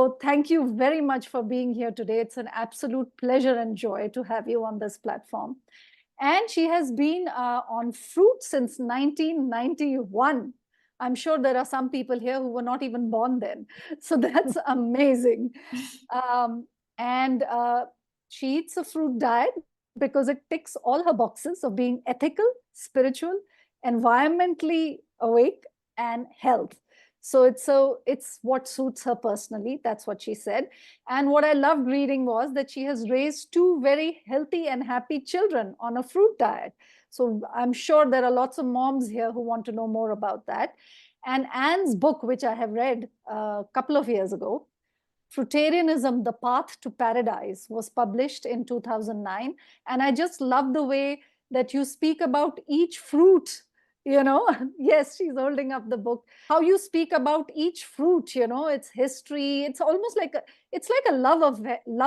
So thank you very much for being here today. It's an absolute pleasure and joy to have you on this platform. And she has been on fruit since 1991. I'm sure there are some people here who were not even born then. So that's amazing. Um, and she eats a fruit diet because it ticks all her boxes of being ethical, spiritual, environmentally awake, and health. So it's what suits her personally. That's what she said. And what I loved reading was that she has raised two very healthy and happy children on a fruit diet. So I'm sure there are lots of moms here who want to know more about that. And Anne's book, which I have read a couple of years ago, Fruitarianism, The Path to Paradise, was published in 2009. And I just love the way that you speak about each fruit. Yes, she's holding up the book. How you speak about each fruit, its history. It's almost like a love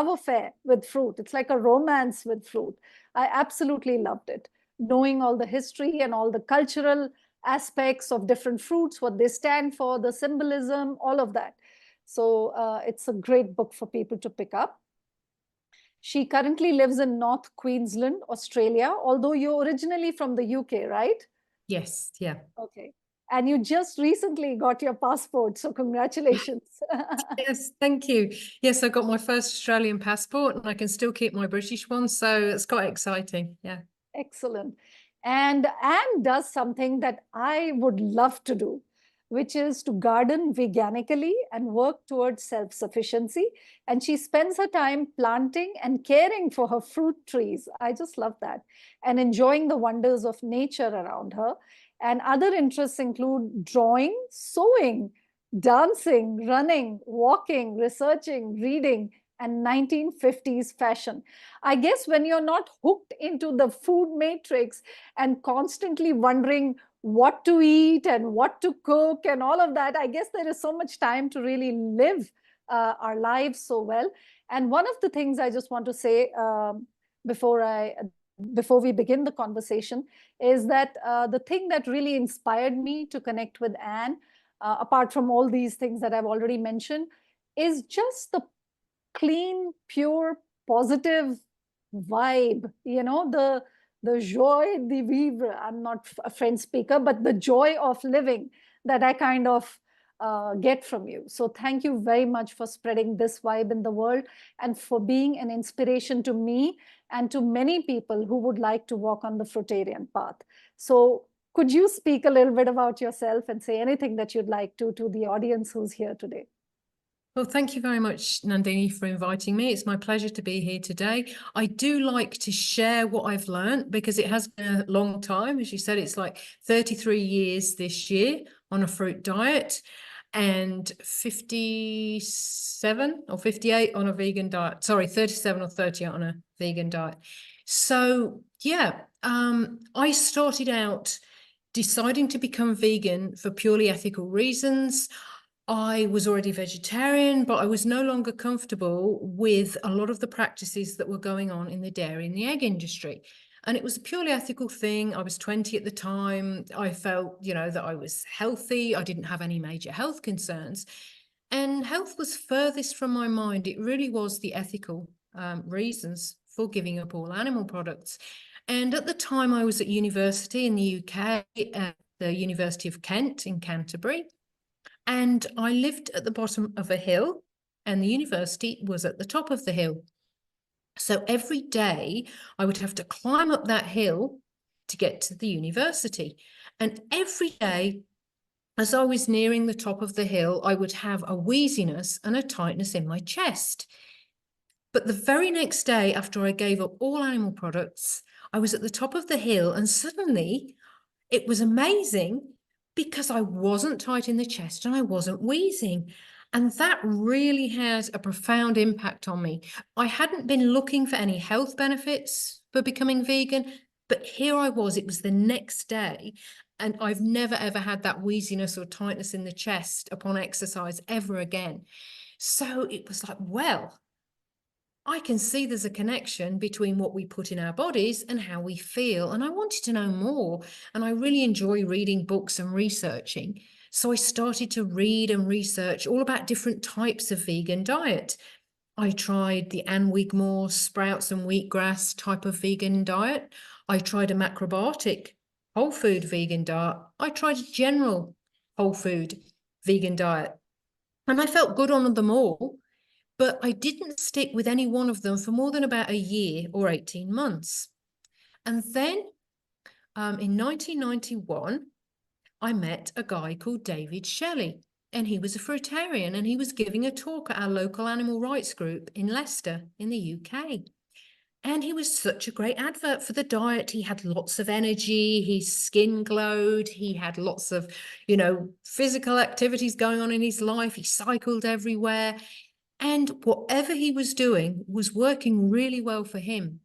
affair with fruit. It's like a romance with fruit. I absolutely loved it. Knowing all the history and all the cultural aspects of different fruits, what they stand for, the symbolism, all of that. So it's a great book for people to pick up. She currently lives in North Queensland, Australia, although you're originally from the UK, right? Yes, yeah. Okay. And you just recently got your passport, so congratulations. Yes, thank you. Yes, I got my first Australian passport and I can still keep my British one, so it's quite exciting. Yeah. Excellent. And Anne does something that I would love to do, which is to garden veganically and work towards self-sufficiency. And she spends her time planting and caring for her fruit trees. I just love that. And enjoying the wonders of nature around her. And other interests include drawing, sewing, dancing, running, walking, researching, reading, and 1950s fashion. I guess when you're not hooked into the food matrix and constantly wondering what to eat and what to cook and all of that, I guess there is so much time to really live our lives so well. And one of the things I just want to say before we begin the conversation is that the thing that really inspired me to connect with Anne, apart from all these things that I've already mentioned, is just the clean, pure, positive vibe, the joie de vivre. I'm not a French speaker, but the joy of living that I kind of get from you. So thank you very much for spreading this vibe in the world and for being an inspiration to me and to many people who would like to walk on the fruitarian path. So could you speak a little bit about yourself and say anything that you'd like to the audience who's here today? Well, thank you very much, Nandini, for inviting me. It's my pleasure to be here today. I do like to share what I've learned because it has been a long time. As you said, it's like 33 years this year on a fruit diet and 57 or 58 on a vegan diet. Sorry, 37 or 38 on a vegan diet. So, yeah, I started out deciding to become vegan for purely ethical reasons. I was already vegetarian, but I was no longer comfortable with a lot of the practices that were going on in the dairy and the egg industry. And it was a purely ethical thing. I was 20 at the time. I felt, that I was healthy. I didn't have any major health concerns. And health was furthest from my mind. It really was the ethical reasons for giving up all animal products. And at the time, I was at university in the UK, at the University of Kent in Canterbury. And I lived at the bottom of a hill and the university was at the top of the hill. So every day I would have to climb up that hill to get to the university. And every day, as I was nearing the top of the hill, I would have a wheeziness and a tightness in my chest. But the very next day, after I gave up all animal products, I was at the top of the hill and suddenly it was amazing because I wasn't tight in the chest and I wasn't wheezing. And that really has a profound impact on me. I hadn't been looking for any health benefits for becoming vegan, but here I was, it was the next day. And I've never, ever had that wheeziness or tightness in the chest upon exercise ever again. So it was like, well, I can see there's a connection between what we put in our bodies and how we feel. And I wanted to know more. And I really enjoy reading books and researching. So I started to read and research all about different types of vegan diet. I tried the Ann Wigmore sprouts and wheatgrass type of vegan diet. I tried a macrobiotic whole food vegan diet. I tried a general whole food vegan diet. And I felt good on them all, but I didn't stick with any one of them for more than about a year or 18 months. And then in 1991, I met a guy called David Shelley, and he was a fruitarian, and he was giving a talk at our local animal rights group in Leicester in the UK. And he was such a great advert for the diet. He had lots of energy, his skin glowed, he had lots of, physical activities going on in his life. He cycled everywhere. And whatever he was doing was working really well for him.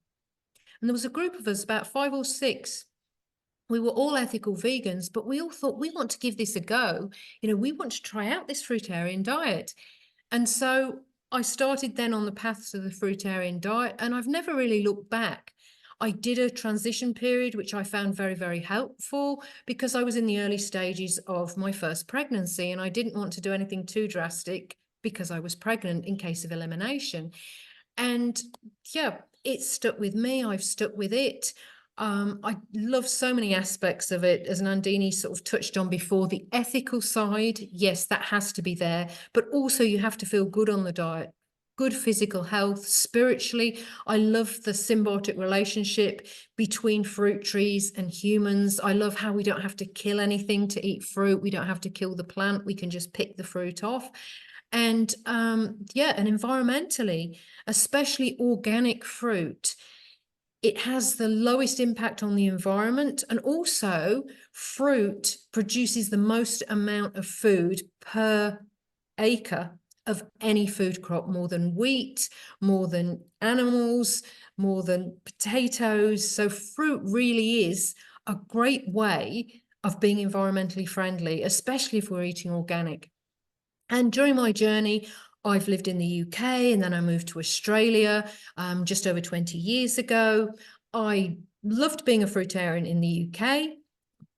And there was a group of us, about 5 or 6. We were all ethical vegans, but we all thought, we want to give this a go. We want to try out this fruitarian diet. And so I started then on the path to the fruitarian diet, and I've never really looked back. I did a transition period, which I found very, very helpful because I was in the early stages of my first pregnancy, and I didn't want to do anything too drastic because I was pregnant in case of elimination. And yeah, it stuck with me. I've stuck with it. I love so many aspects of it, as Nandini sort of touched on before. The ethical side, yes, that has to be there, but also you have to feel good on the diet, good physical health, spiritually. I love the symbiotic relationship between fruit trees and humans. I love how we don't have to kill anything to eat fruit. We don't have to kill the plant. We can just pick the fruit off. And and environmentally, especially organic fruit, it has the lowest impact on the environment, and also fruit produces the most amount of food per acre of any food crop, more than wheat, more than animals, more than potatoes. So fruit really is a great way of being environmentally friendly, especially if we're eating organic. And during my journey, I've lived in the UK, and then I moved to Australia just over 20 years ago. I loved being a fruitarian in the UK,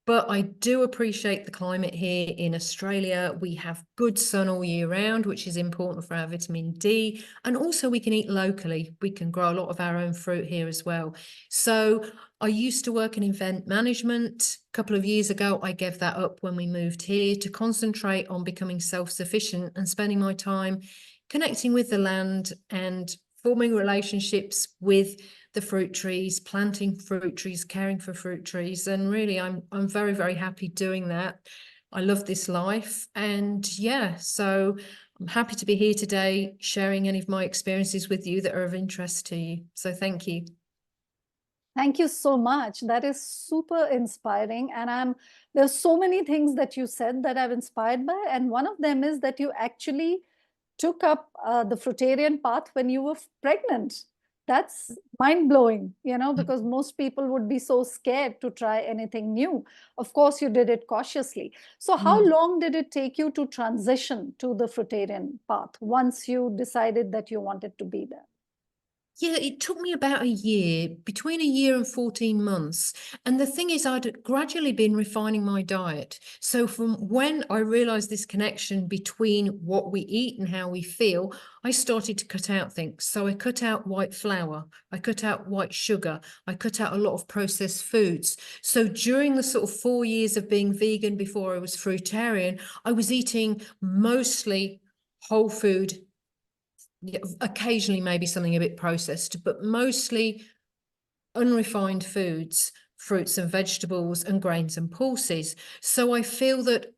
but I do appreciate the climate here in Australia. We have good sun all year round, which is important for our vitamin D. And also we can eat locally. We can grow a lot of our own fruit here as well. So I used to work in event management. A couple of years ago, I gave that up when we moved here to concentrate on becoming self-sufficient and spending my time connecting with the land and forming relationships with the fruit trees, planting fruit trees, caring for fruit trees. And really, I'm very, very happy doing that. I love this life. And yeah, so I'm happy to be here today, sharing any of my experiences with you that are of interest to you. So thank you. Thank you so much. That is super inspiring. And there's so many things that you said that I'm inspired by. And one of them is that you actually took up the fruitarian path when you were pregnant. That's mind-blowing, because most people would be so scared to try anything new. Of course, you did it cautiously. So how long did it take you to transition to the fruitarian path once you decided that you wanted to be there? Yeah, it took me about a year, between a year and 14 months. And the thing is, I'd gradually been refining my diet. So from when I realized this connection between what we eat and how we feel, I started to cut out things. So I cut out white flour, I cut out white sugar, I cut out a lot of processed foods. So during the sort of 4 years of being vegan before I was fruitarian, I was eating mostly whole food. Yeah, occasionally maybe something a bit processed, but mostly unrefined foods, fruits and vegetables, and grains and pulses. So I feel that,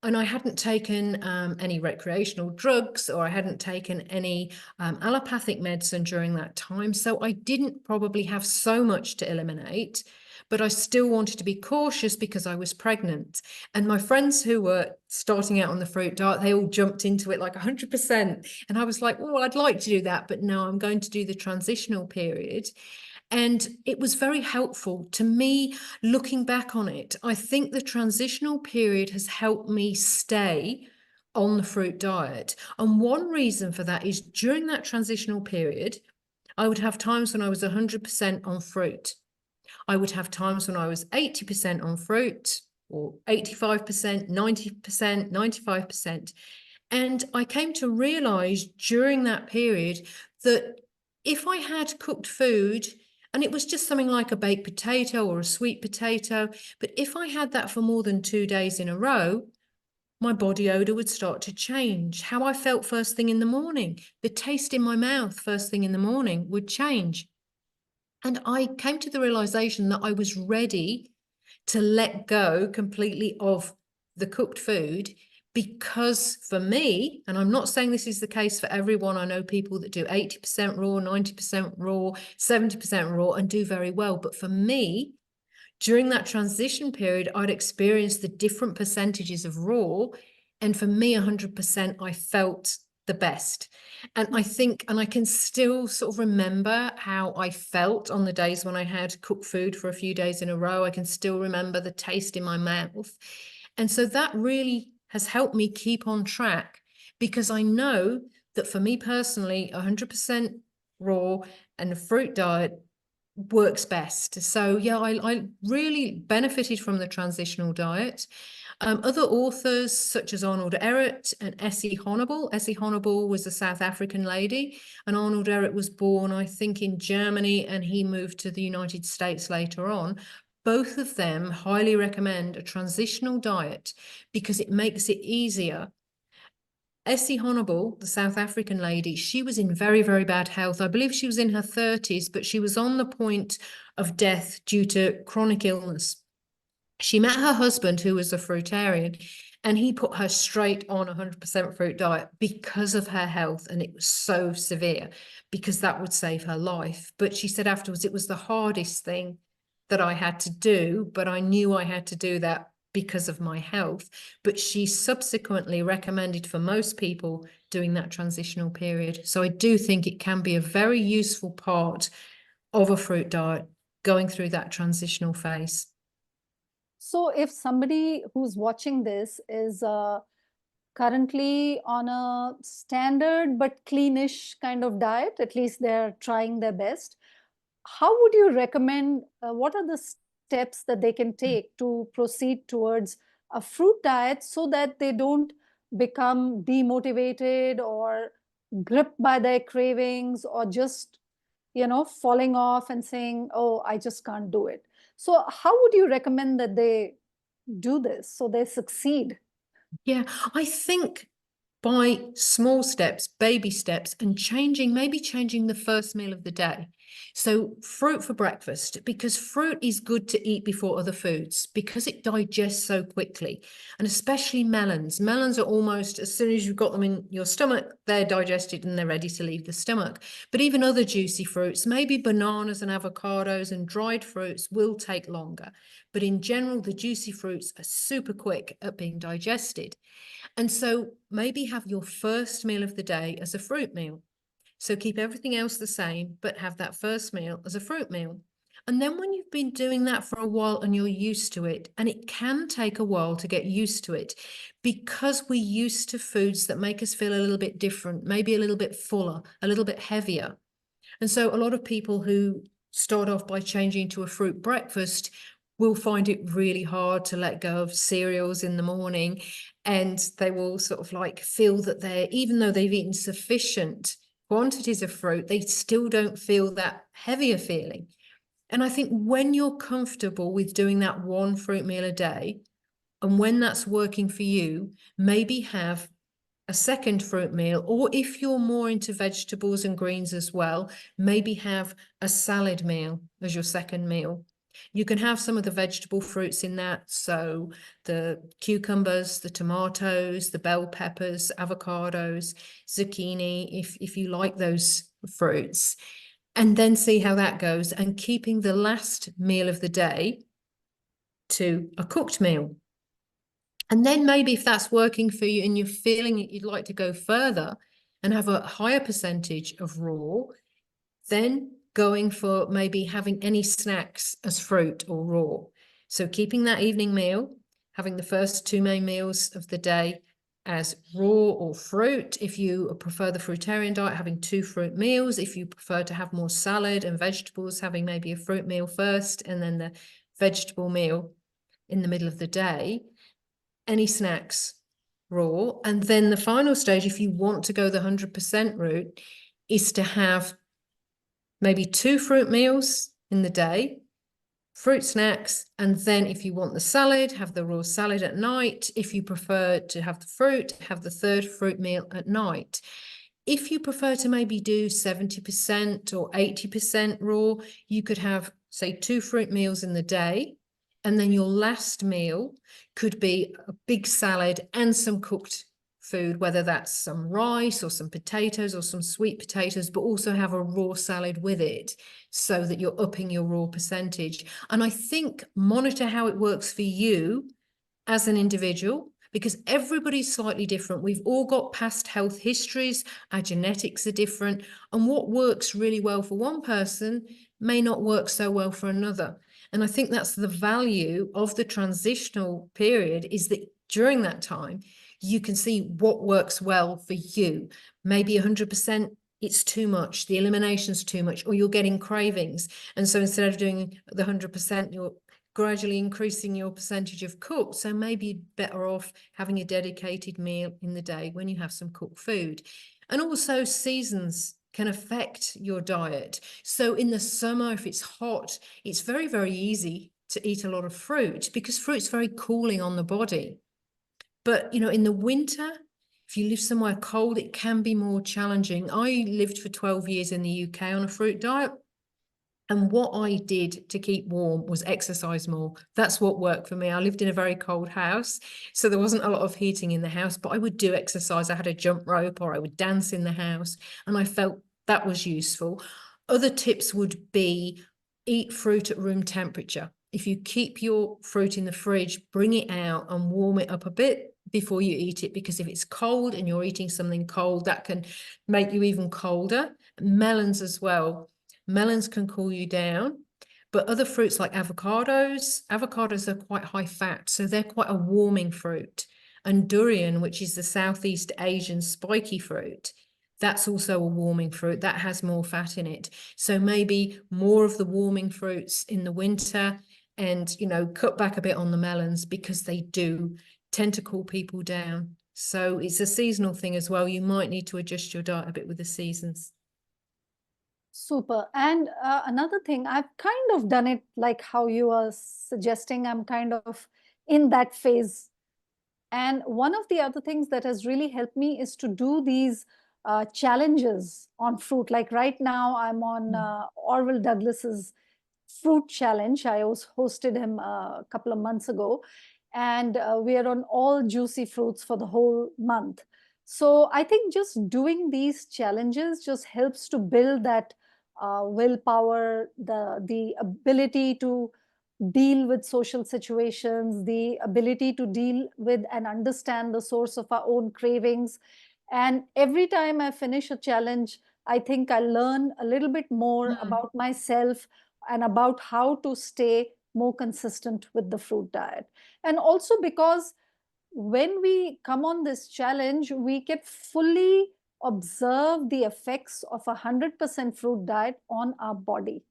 and I hadn't taken any recreational drugs, or I hadn't taken any allopathic medicine during that time. So I didn't probably have so much to eliminate, but I still wanted to be cautious because I was pregnant. And my friends who were starting out on the fruit diet, they all jumped into it like 100%. And I was like, well, I'd like to do that, but no, I'm going to do the transitional period. And it was very helpful to me looking back on it. I think the transitional period has helped me stay on the fruit diet. And one reason for that is during that transitional period, I would have times when I was 100% on fruit. I would have times when I was 80% on fruit. or 85%, 90%, 95%. And I came to realize during that period that if I had cooked food, and it was just something like a baked potato or a sweet potato, but if I had that for more than 2 days in a row, my body odor would start to change. How I felt first thing in the morning, the taste in my mouth first thing in the morning would change. And I came to the realization that I was ready to let go completely of the cooked food, because for me, and I'm not saying this is the case for everyone, I know people that do 80% raw, 90% raw, 70% raw and do very well. But for me, during that transition period, I'd experienced the different percentages of raw. And for me, 100%, I felt the best. And I think, and I can still sort of remember how I felt on the days when I had cooked food for a few days in a row. I can still remember the taste in my mouth. And so that really has helped me keep on track, because I know that for me personally, 100% raw and a fruit diet works best. So yeah, I really benefited from the transitional diet. Other authors such as Arnold Ehret and Essie Honorable. Essie Honorable was a South African lady, and Arnold Ehret was born, I think, in Germany, and he moved to the United States later on. Both of them highly recommend a transitional diet because it makes it easier. Essie Honorable, the South African lady, she was in very, very bad health. I believe she was in her 30s, but she was on the point of death due to chronic illness. She met her husband, who was a fruitarian, and he put her straight on 100% fruit diet because of her health. And it was so severe, because that would save her life. But she said afterwards, it was the hardest thing that I had to do, but I knew I had to do that because of my health. But she subsequently recommended for most people doing that transitional period. So I do think it can be a very useful part of a fruit diet, going through that transitional phase. So if somebody who's watching this is currently on a standard but cleanish kind of diet, at least they're trying their best, how would you recommend, what are the steps that they can take to proceed towards a fruit diet so that they don't become demotivated or gripped by their cravings, or just, falling off and saying, oh, I just can't do it? So how would you recommend that they do this so they succeed? Yeah, I think by small steps, baby steps, and maybe changing the first meal of the day. So fruit for breakfast, because fruit is good to eat before other foods because it digests so quickly. And especially melons. Melons are almost, as soon as you've got them in your stomach, they're digested and they're ready to leave the stomach. But even other juicy fruits, maybe bananas and avocados and dried fruits, will take longer. But in general, the juicy fruits are super quick at being digested. And so maybe have your first meal of the day as a fruit meal. So keep everything else the same, but have that first meal as a fruit meal. And then when you've been doing that for a while and you're used to it, and it can take a while to get used to it, because we're used to foods that make us feel a little bit different, maybe a little bit fuller, a little bit heavier. And so a lot of people who start off by changing to a fruit breakfast will find it really hard to let go of cereals in the morning. And they will sort of like feel that even though they've eaten sufficient quantities of fruit, they still don't feel that heavier feeling. And I think when you're comfortable with doing that one fruit meal a day, and when that's working for you, maybe have a second fruit meal, or if you're more into vegetables and greens as well, maybe have a salad meal as your second meal. You can have some of the vegetable fruits in that, so the cucumbers, the tomatoes, the bell peppers, avocados, zucchini, if you like those fruits, and then see how that goes, and keeping the last meal of the day to a cooked meal. And then maybe if that's working for you and you're feeling you'd like to go further and have a higher percentage of raw, then going for maybe having any snacks as fruit or raw. So keeping that evening meal, having the first 2 main meals of the day as raw or fruit. If you prefer the fruitarian diet, having 2 fruit meals. If you prefer to have more salad and vegetables, having maybe a fruit meal first and then the vegetable meal in the middle of the day, any snacks raw. And then the final stage, if you want to go the 100% route, is to have maybe 2 fruit meals in the day, fruit snacks, and then if you want the salad, have the raw salad at night. If you prefer to have the fruit, have the 3rd fruit meal at night. If you prefer to maybe do 70% or 80% raw, you could have, say, 2 fruit meals in the day, and then your last meal could be a big salad and some cooked food, whether that's some rice or some potatoes or some sweet potatoes, but also have a raw salad with it so that you're upping your raw percentage. And I think monitor how it works for you as an individual, because everybody's slightly different. We've all got past health histories, our genetics are different, and what works really well for one person may not work so well for another. And I think that's the value of the transitional period, is that during that time, you can see what works well for you. Maybe 100%, it's too much, the elimination's too much, or you're getting cravings. And so instead of doing the 100%, you're gradually increasing your percentage of cooked. So maybe you're better off having a dedicated meal in the day when you have some cooked food. And also seasons can affect your diet. So in the summer, if it's hot, it's very, very easy to eat a lot of fruit because fruit's very cooling on the body. But, you know, in the winter, if you live somewhere cold, it can be more challenging. I lived for 12 years in the UK on a fruit diet. And what I did to keep warm was exercise more. That's what worked for me. I lived in a very cold house, so there wasn't a lot of heating in the house, but I would do exercise. I had a jump rope or I would dance in the house, and I felt that was useful. Other tips would be eat fruit at room temperature. If you keep your fruit in the fridge, bring it out and warm it up a bit before you eat it, because if it's cold and you're eating something cold, that can make you even colder. Melons as well. Melons can cool you down, but other fruits like avocados are quite high fat, so they're quite a warming fruit. And durian, which is the Southeast Asian spiky fruit, that's also a warming fruit that has more fat in it. So maybe more of the warming fruits in the winter, and, you know, cut back a bit on the melons because they do tend to cool people down. So it's a seasonal thing as well. You might need to adjust your diet a bit with the seasons. Super. And another thing, I've kind of done it like how you are suggesting. I'm kind of in that phase. And one of the other things that has really helped me is to do these challenges on fruit. Like right now, I'm on Orville Douglas's fruit challenge. I was hosted him a couple of months ago, and we are on all juicy fruits for the whole month. So I think just doing these challenges just helps to build that willpower, the ability to deal with social situations, the ability to deal with and understand the source of our own cravings. And every time I finish a challenge, I think I learn a little bit more about myself and about how to stay more consistent with the fruit diet. And also because when we come on this challenge, we can fully observe the effects of a 100% fruit diet on our body.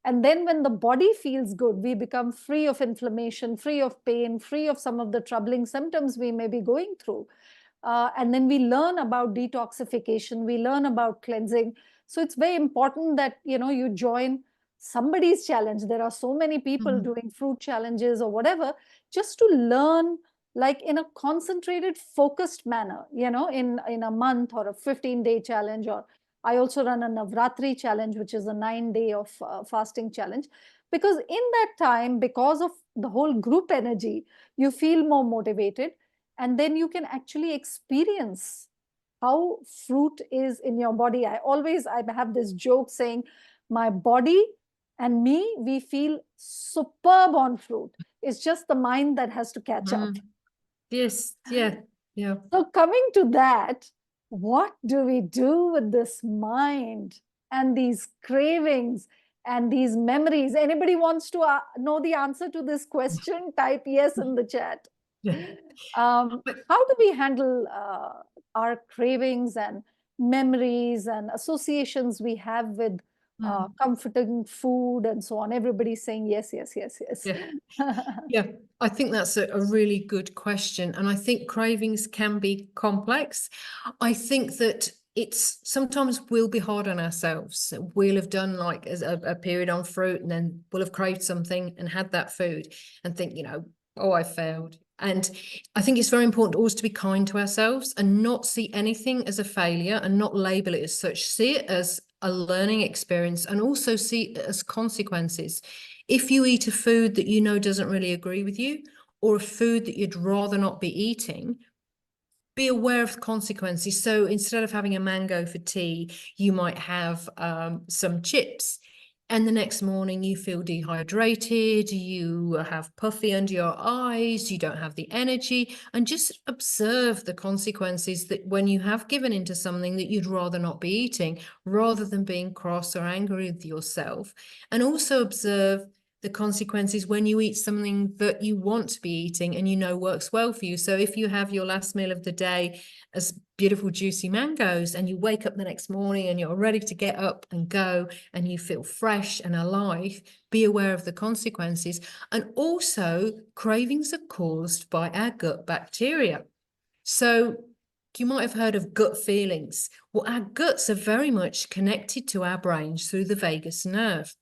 And then when the body feels good, we become free of inflammation, free of pain, free of some of the troubling symptoms we may be going through. And then we learn about detoxification, we learn about cleansing. So it's very important that, you know, you join somebody's challenge. There are so many people doing fruit challenges or whatever, just to learn, like in a concentrated, focused manner, you know, in a month or a 15-day challenge. Or I also run a Navratri challenge, which is a 9-day of fasting challenge. Because in that time, because of the whole group energy, you feel more motivated. And then you can actually experience how fruit is in your body. I have this joke saying, my body and me, we feel superb on fruit. It's just the mind that has to catch up. Yes, yeah. So coming to that, what do we do with this mind and these cravings and these memories? Anybody wants to know the answer to this question? Type yes in the chat. How do we handle our cravings and memories and associations we have with comforting food and so on. Everybody's saying yes, yes, yes, yes. Yeah, I think that's a really good question. And I think cravings can be complex. I think that it's sometimes we'll be hard on ourselves. We'll have done like a period on fruit, and then we'll have craved something and had that food and think, oh, I failed. And I think it's very important always to be kind to ourselves and not see anything as a failure and not label it as such. See it as a learning experience and also see it as consequences. If you eat a food that you know doesn't really agree with you, or a food that you'd rather not be eating, be aware of the consequences. So instead of having a mango for tea, you might have some chips. And the next morning you feel dehydrated, you have puffy under your eyes, you don't have the energy, and just observe the consequences that when you have given into something that you'd rather not be eating, rather than being cross or angry with yourself. And also observe the consequences when you eat something that you want to be eating and you know works well for you. So if you have your last meal of the day as beautiful juicy mangoes and you wake up the next morning and you're ready to get up and go and you feel fresh and alive, be aware of the consequences. And also cravings are caused by our gut bacteria. So you might have heard of gut feelings. Well, our guts are very much connected to our brains through the vagus nerve.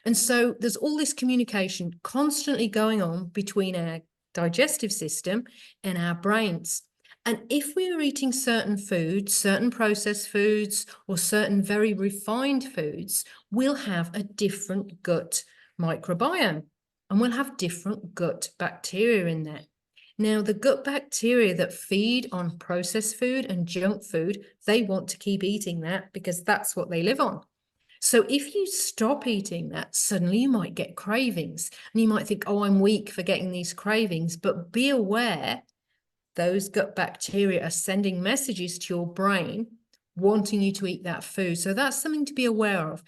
And so there's all this communication constantly going on between our digestive system and our brains. And if we are eating certain foods, certain processed foods, or certain very refined foods, we'll have a different gut microbiome and we'll have different gut bacteria in there. Now, the gut bacteria that feed on processed food and junk food, they want to keep eating that because that's what they live on. So if you stop eating that, suddenly you might get cravings and you might think, oh, I'm weak for getting these cravings, but be aware those gut bacteria are sending messages to your brain wanting you to eat that food. So that's something to be aware of.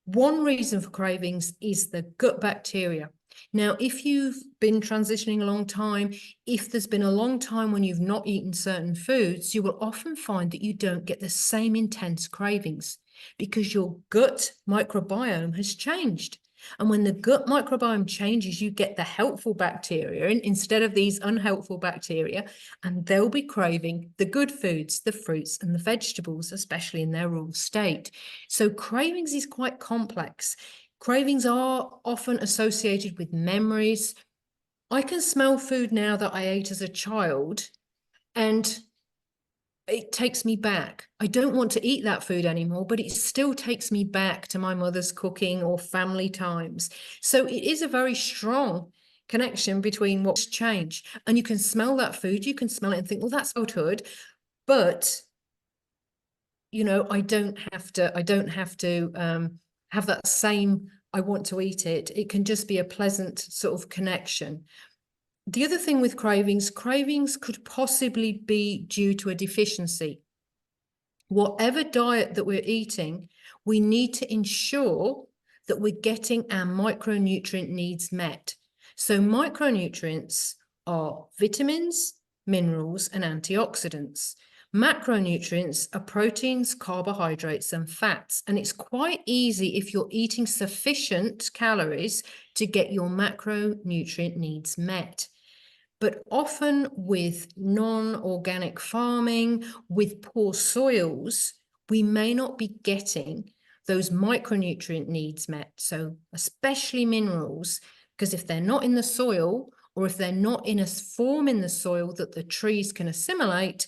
One reason for cravings is the gut bacteria. Now, if you've been transitioning a long time, if there's been a long time when you've not eaten certain foods, you will often find that you don't get the same intense cravings because your gut microbiome has changed. And when the gut microbiome changes, you get the helpful bacteria instead of these unhelpful bacteria, and they'll be craving the good foods, the fruits and the vegetables, especially in their raw state. So cravings is quite complex. Cravings are often associated with memories. I can smell food now that I ate as a child, and it takes me back. I don't want to eat that food anymore, but it still takes me back to my mother's cooking or family times. So it is a very strong connection between what's changed. And you can smell that food, you can smell it and think, well, that's childhood, but I don't have to have that same, I want to eat it. It can just be a pleasant sort of connection. The other thing with cravings could possibly be due to a deficiency. Whatever diet that we're eating, we need to ensure that we're getting our micronutrient needs met. So micronutrients are vitamins, minerals, and antioxidants. Macronutrients are proteins, carbohydrates, and fats. And it's quite easy if you're eating sufficient calories to get your macronutrient needs met. But often with non-organic farming, with poor soils, we may not be getting those micronutrient needs met. So especially minerals, because if they're not in the soil, or if they're not in a form in the soil that the trees can assimilate,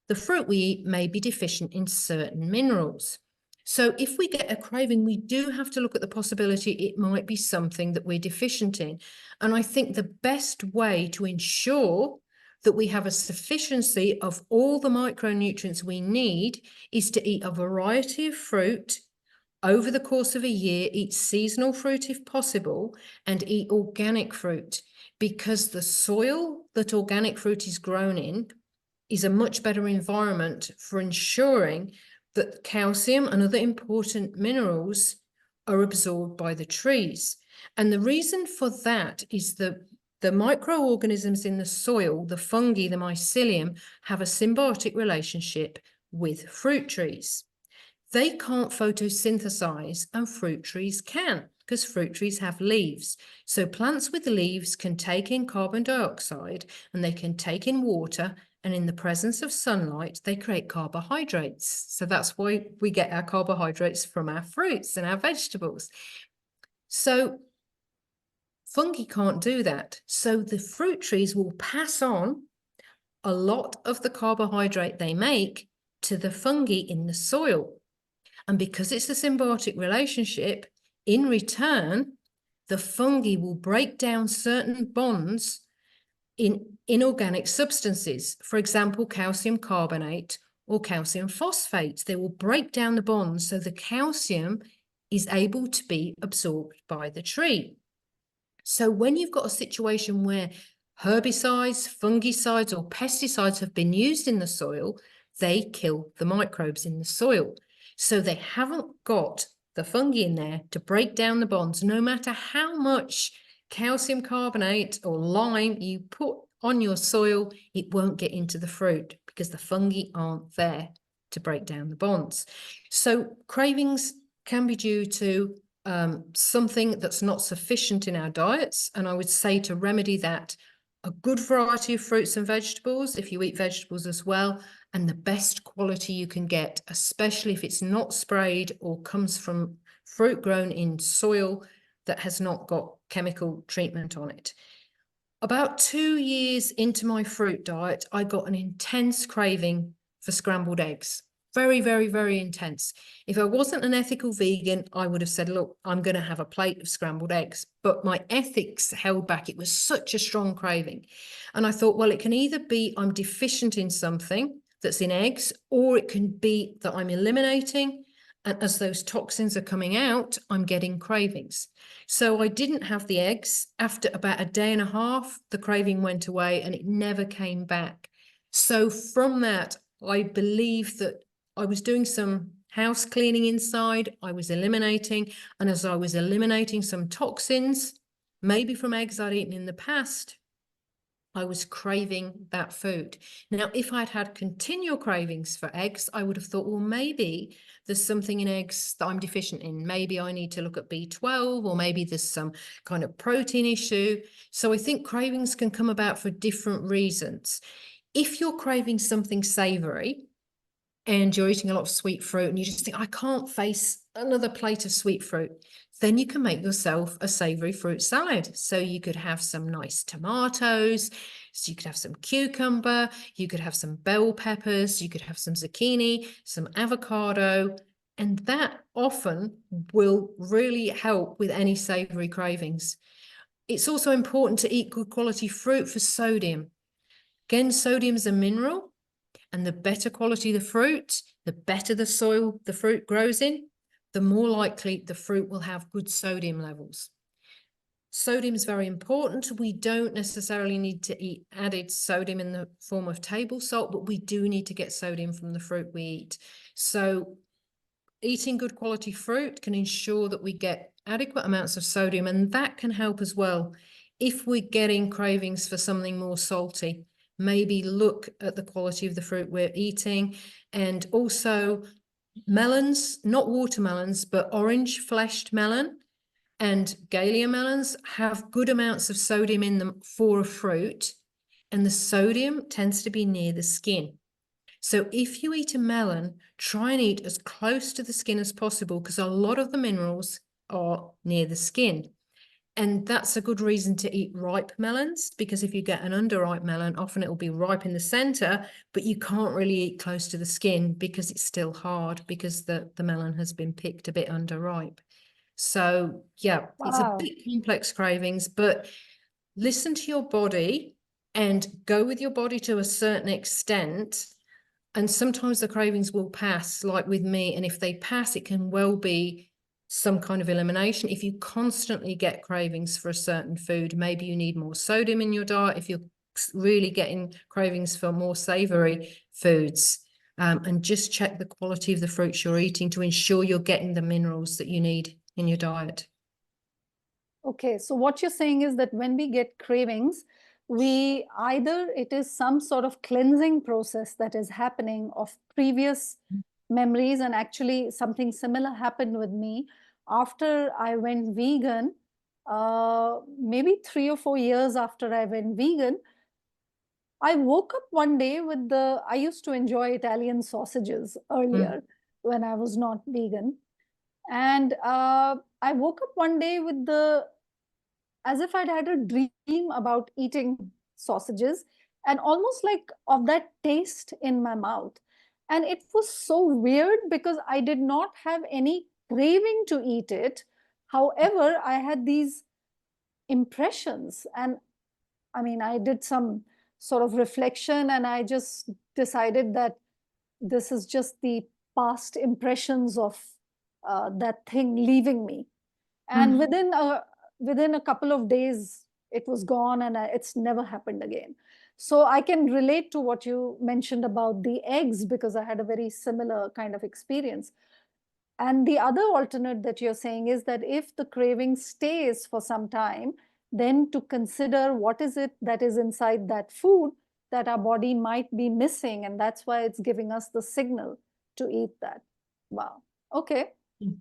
the fruit we eat may be deficient in certain minerals. So if we get a craving, we do have to look at the possibility it might be something that we're deficient in. And I think the best way to ensure that we have a sufficiency of all the micronutrients we need is to eat a variety of fruit over the course of a year, eat seasonal fruit if possible, and eat organic fruit, because the soil that organic fruit is grown in is a much better environment for ensuring that calcium and other important minerals are absorbed by the trees. And the reason for that is that the microorganisms in the soil, the fungi, the mycelium, have a symbiotic relationship with fruit trees. They can't photosynthesize, and fruit trees can, because fruit trees have leaves. So plants with leaves can take in carbon dioxide and they can take in water, and in the presence of sunlight, they create carbohydrates. So that's why we get our carbohydrates from our fruits and our vegetables. So fungi can't do that. So the fruit trees will pass on a lot of the carbohydrate they make to the fungi in the soil. And because it's a symbiotic relationship, in return, the fungi will break down certain bonds in inorganic substances. For example, calcium carbonate or calcium phosphate. They will break down the bonds so the calcium is able to be absorbed by the tree. So when you've got a situation where herbicides, fungicides, or pesticides have been used in the soil, they kill the microbes in the soil. So they haven't got the fungi in there to break down the bonds, no matter how much calcium carbonate or lime you put on your soil, it won't get into the fruit because the fungi aren't there to break down the bonds. So cravings can be due to something that's not sufficient in our diets. And I would say to remedy that, a good variety of fruits and vegetables, if you eat vegetables as well, and the best quality you can get, especially if it's not sprayed or comes from fruit grown in soil that has not got chemical treatment on it. About 2 years into my fruit diet, I got an intense craving for scrambled eggs. Very, very, very intense. If I wasn't an ethical vegan, I would have said, look, I'm going to have a plate of scrambled eggs. But my ethics held back. It was such a strong craving. And I thought, well, it can either be I'm deficient in something that's in eggs, or it can be that I'm eliminating. And as those toxins are coming out, I'm getting cravings. So I didn't have the eggs. After about a day and a half, the craving went away and it never came back. So from that, I believe that I was doing some house cleaning inside, I was eliminating, and as I was eliminating some toxins, maybe from eggs I'd eaten in the past, I was craving that food. Now, if I'd had continual cravings for eggs, I would have thought, well, maybe there's something in eggs that I'm deficient in. Maybe I need to look at B12, or maybe there's some kind of protein issue. So I think cravings can come about for different reasons. If you're craving something savory, and you're eating a lot of sweet fruit and you just think, I can't face another plate of sweet fruit, then you can make yourself a savory fruit salad. So you could have some nice tomatoes, so you could have some cucumber, you could have some bell peppers, you could have some zucchini, some avocado, and that often will really help with any savory cravings. It's also important to eat good quality fruit for sodium. Again, sodium is a mineral. And the better quality the fruit, the better the soil the fruit grows in, the more likely the fruit will have good sodium levels. Sodium is very important. We don't necessarily need to eat added sodium in the form of table salt, but we do need to get sodium from the fruit we eat. So eating good quality fruit can ensure that we get adequate amounts of sodium, and that can help as well. If we're getting cravings for something more salty, maybe look at the quality of the fruit we're eating. And also melons, not watermelons, but orange fleshed melon and Galia melons have good amounts of sodium in them for a fruit, and the sodium tends to be near the skin. So if you eat a melon, try and eat as close to the skin as possible, because a lot of the minerals are near the skin. And that's a good reason to eat ripe melons, because if you get an underripe melon, often it will be ripe in the center, but you can't really eat close to the skin because it's still hard, because the melon has been picked a bit underripe. So yeah, it's a bit complex cravings, but listen to your body and go with your body to a certain extent. And sometimes the cravings will pass, like with me. And if they pass, it can well be some kind of elimination. If you constantly get cravings for a certain food, maybe you need more sodium in your diet. If you're really getting cravings for more savory foods, and just check the quality of the fruits you're eating to ensure you're getting the minerals that you need in your diet. Okay, so what you're saying is that when we get cravings, we either it is some sort of cleansing process that is happening of previous memories, and actually something similar happened with me after I went vegan. Maybe 3 or 4 years after I went vegan, I woke up one day with I used to enjoy Italian sausages Mm. earlier when I was not vegan. And I woke up one day with as if I'd had a dream about eating sausages and almost like of that taste in my mouth. And it was so weird because I did not have any craving to eat it. However, I had these impressions. And I mean, I did some sort of reflection and I just decided that this is just the past impressions of that thing leaving me. And Mm. within a couple of days, it was gone and it's never happened again. So I can relate to what you mentioned about the eggs because I had a very similar kind of experience. And the other alternate that you're saying is that if the craving stays for some time, then to consider what is it that is inside that food that our body might be missing. And that's why it's giving us the signal to eat that. Wow. Okay. Mm.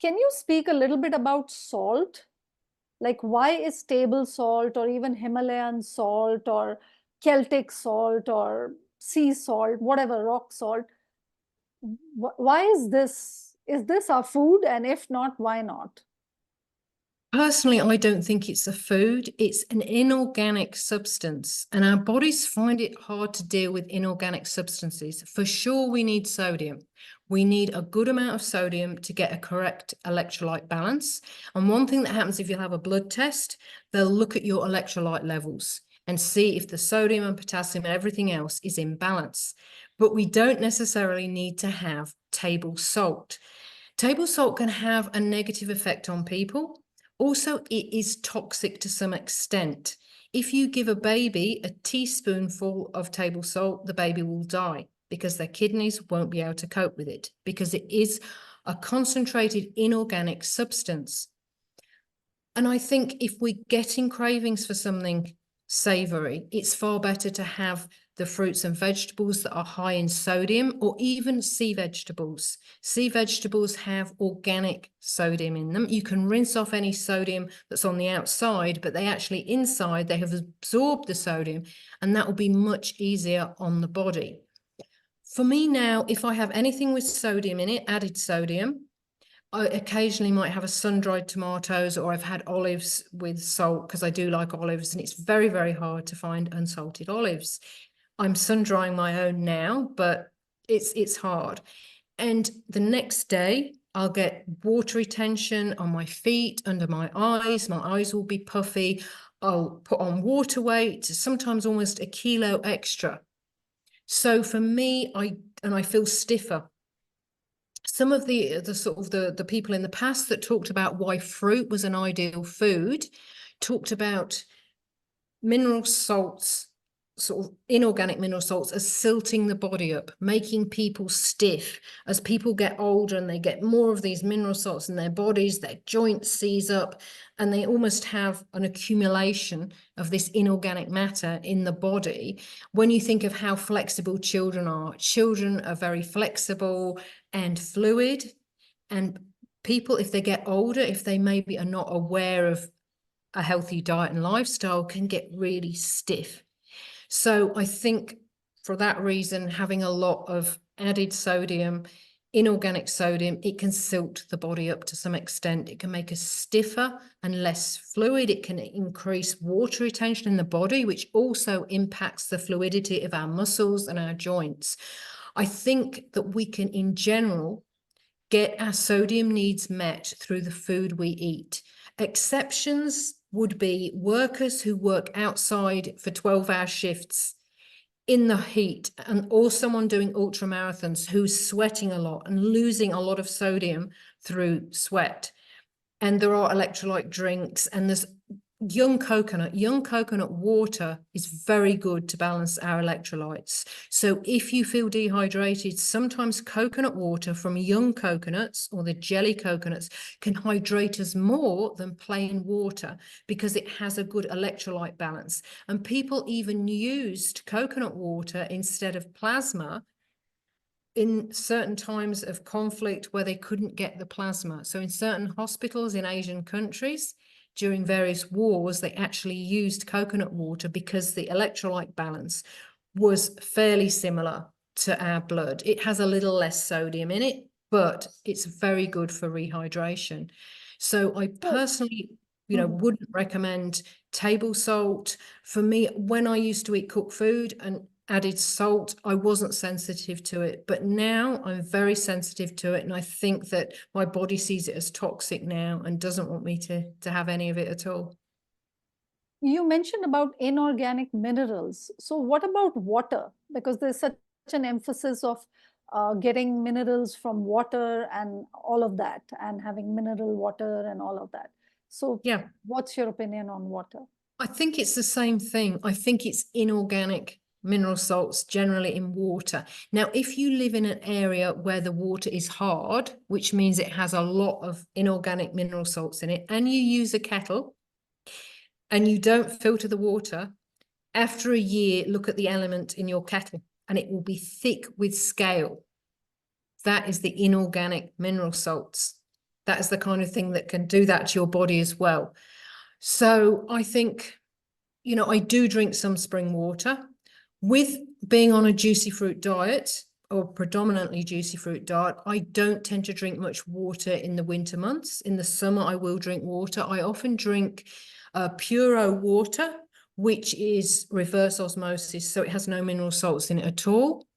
Can you speak a little bit about salt? Like, why is table salt or even Himalayan salt or Celtic salt or sea salt, whatever, rock salt? Why is this? Is this our food? And if not, why not? Personally, I don't think it's a food. It's an inorganic substance, and our bodies find it hard to deal with inorganic substances. For sure, we need sodium. We need a good amount of sodium to get a correct electrolyte balance. And one thing that happens if you have a blood test, they'll look at your electrolyte levels and see if the sodium and potassium and everything else is in balance. But we don't necessarily need to have table salt. Table salt can have a negative effect on people. Also, it is toxic to some extent. If you give a baby a teaspoonful of table salt, the baby will die because their kidneys won't be able to cope with it because it is a concentrated inorganic substance. And I think if we're getting cravings for something savory, it's far better to have the fruits and vegetables that are high in sodium, or even sea vegetables. Sea vegetables have organic sodium in them. You can rinse off any sodium that's on the outside, but they actually inside, they have absorbed the sodium, and that will be much easier on the body. For me now, if I have anything with sodium in it, added sodium, I occasionally might have a sun-dried tomatoes, or I've had olives with salt because I do like olives, and it's very, very hard to find unsalted olives. I'm sun-drying my own now, but it's hard. And the next day, I'll get water retention on my feet, under my eyes. My eyes will be puffy. I'll put on water weight, sometimes almost a kilo extra. So for me, I feel stiffer. Some of the sort of the people in the past that talked about why fruit was an ideal food talked about mineral salts, sort of inorganic mineral salts, as silting the body up, making people stiff. As people get older and they get more of these mineral salts in their bodies, their joints seize up, and they almost have an accumulation of this inorganic matter in the body. When you think of how flexible children are very flexible and fluid. And people, if they get older, if they maybe are not aware of a healthy diet and lifestyle, can get really stiff. So I think for that reason, having a lot of added sodium, inorganic sodium, it can silt the body up to some extent. It can make us stiffer and less fluid. It can increase water retention in the body, which also impacts the fluidity of our muscles and our joints. I think that we can, in general, get our sodium needs met through the food we eat. Exceptions would be workers who work outside for 12-hour shifts in the heat, or someone doing ultra marathons who's sweating a lot and losing a lot of sodium through sweat. And there are electrolyte drinks, and there's young coconut water is very good to balance our electrolytes. So if you feel dehydrated, sometimes coconut water from young coconuts or the jelly coconuts can hydrate us more than plain water because it has a good electrolyte balance. And people even used coconut water instead of plasma in certain times of conflict where they couldn't get the plasma. So in certain hospitals in Asian countries, during various wars, they actually used coconut water because the electrolyte balance was fairly similar to our blood. It has a little less sodium in it, but it's very good for rehydration. So I personally, wouldn't recommend table salt. For me, when I used to eat cooked food and added salt, I wasn't sensitive to it, but now I'm very sensitive to it, and I think that my body sees it as toxic now and doesn't want me to have any of it at all. You mentioned about inorganic minerals. So what about water? Because there's such an emphasis of getting minerals from water and all of that, and having mineral water and all of that. So Yeah, what's your opinion on water? I think it's the same thing. I think it's inorganic mineral salts generally in water. Now, if you live in an area where the water is hard, which means it has a lot of inorganic mineral salts in it, and you use a kettle and you don't filter the water, after a year, look at the element in your kettle and it will be thick with scale. That is the inorganic mineral salts. That is the kind of thing that can do that to your body as well. So I think, I do drink some spring water. With being on a juicy fruit diet, or predominantly juicy fruit diet, I don't tend to drink much water in the winter months. In the summer, I will drink water. I often drink Puro water, which is reverse osmosis, so it has no mineral salts in it at all.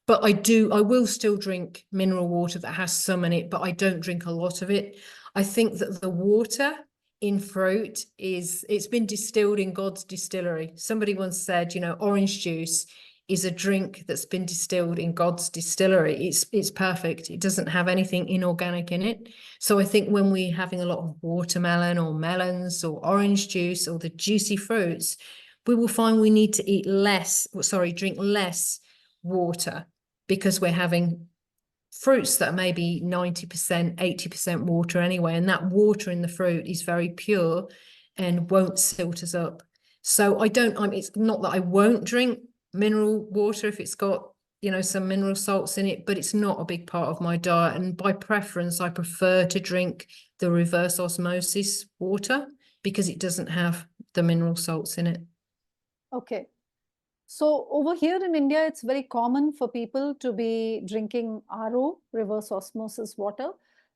But I will still drink mineral water that has some in it, but I don't drink a lot of it. I think that the water in fruit it's been distilled in God's distillery. Somebody once said, orange juice is a drink that's been distilled in God's distillery. It's perfect. It doesn't have anything inorganic in it. So I think when we're having a lot of watermelon or melons or orange juice or the juicy fruits, we will find we need to drink less water, because we're having fruits that are maybe 90%, 80% water anyway. And that water in the fruit is very pure and won't silt us up. So it's not that I won't drink mineral water if it's got, some mineral salts in it, but it's not a big part of my diet. And by preference, I prefer to drink the reverse osmosis water because it doesn't have the mineral salts in it. Okay. So over here in India, it's very common for people to be drinking RO, reverse osmosis water.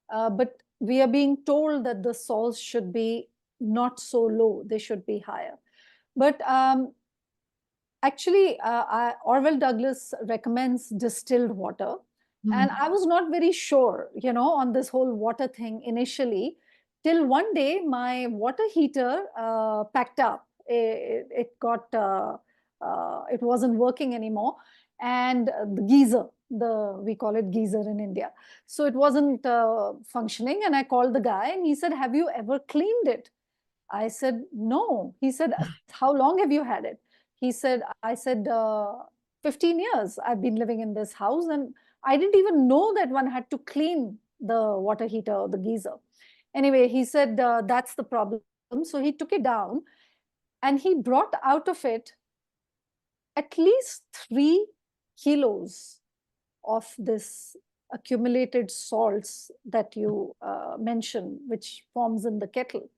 But we are being told that the salts should be not so low, they should be higher. But actually, Orwell Douglas recommends distilled water. And I was not very sure, on this whole water thing initially, till one day my water heater packed up. It wasn't working anymore. And the geyser, we call it geyser in India. So it wasn't functioning. And I called the guy and he said, "Have you ever cleaned it?" I said, "No." He said, "How long have you had it?" I said, 15 years I've been living in this house, and I didn't even know that one had to clean the water heater or the geyser. Anyway, he said, "That's the problem." So he took it down and he brought out of it at least 3 kilos of this accumulated salts that you mentioned, which forms in the kettle.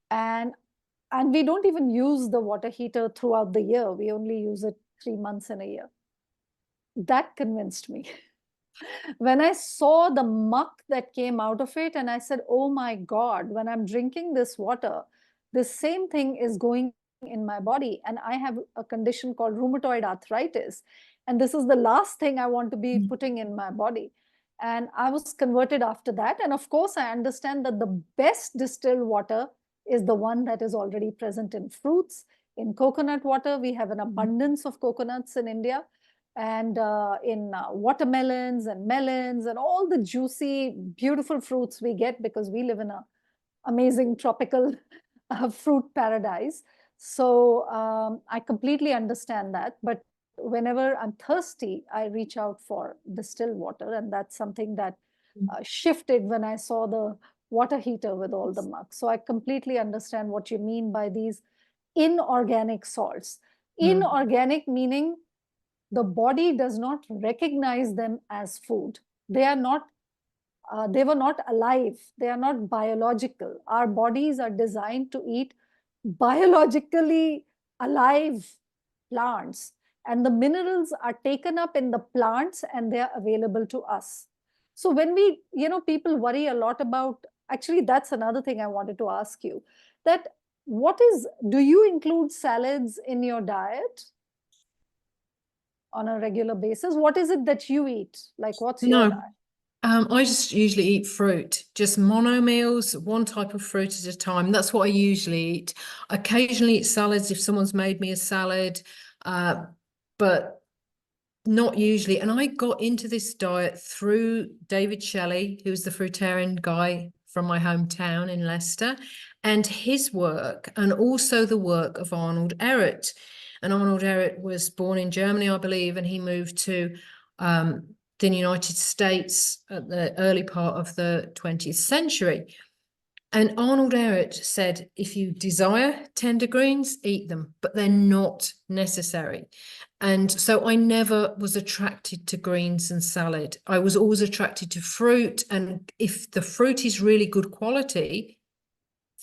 And we don't even use the water heater throughout the year. We only use it 3 months in a year. That convinced me. When I saw the muck that came out of it, and I said, "Oh my God, when I'm drinking this water, the same thing is going in my body." And I have a condition called rheumatoid arthritis. And this is the last thing I want to be putting in my body. And I was converted after that. And of course, I understand that the best distilled water is the one that is already present in fruits. In coconut water, we have an abundance of coconuts in India, and in watermelons and melons and all the juicy, beautiful fruits we get, because we live in an amazing tropical fruit paradise. So I completely understand that. But whenever I'm thirsty, I reach out for distilled water. And that's something that shifted when I saw the water heater with all the muck. So I completely understand what you mean by these inorganic salts. Inorganic meaning the body does not recognize them as food. They are not, they were not alive. They are not biological. Our bodies are designed to eat biologically alive plants, and the minerals are taken up in the plants and they are available to us. So when we, people worry a lot about, actually, that's another thing I wanted to ask you, that do you include salads in your diet on a regular basis? What is it that you eat? Like, what's your No, diet? I just usually eat fruit, just mono meals, one type of fruit at a time. That's what I usually eat. Occasionally eat salads if someone's made me a salad, but not usually. And I got into this diet through David Shelley, who's the fruitarian guy from my hometown in Leicester, and his work, and also the work of Arnold Ehret. And Arnold Ehret was born in Germany, I believe, and he moved to the United States at the early part of the 20th century. And Arnold Ehret said, if you desire tender greens, eat them, but they're not necessary. And so I never was attracted to greens and salad. I was always attracted to fruit. And if the fruit is really good quality,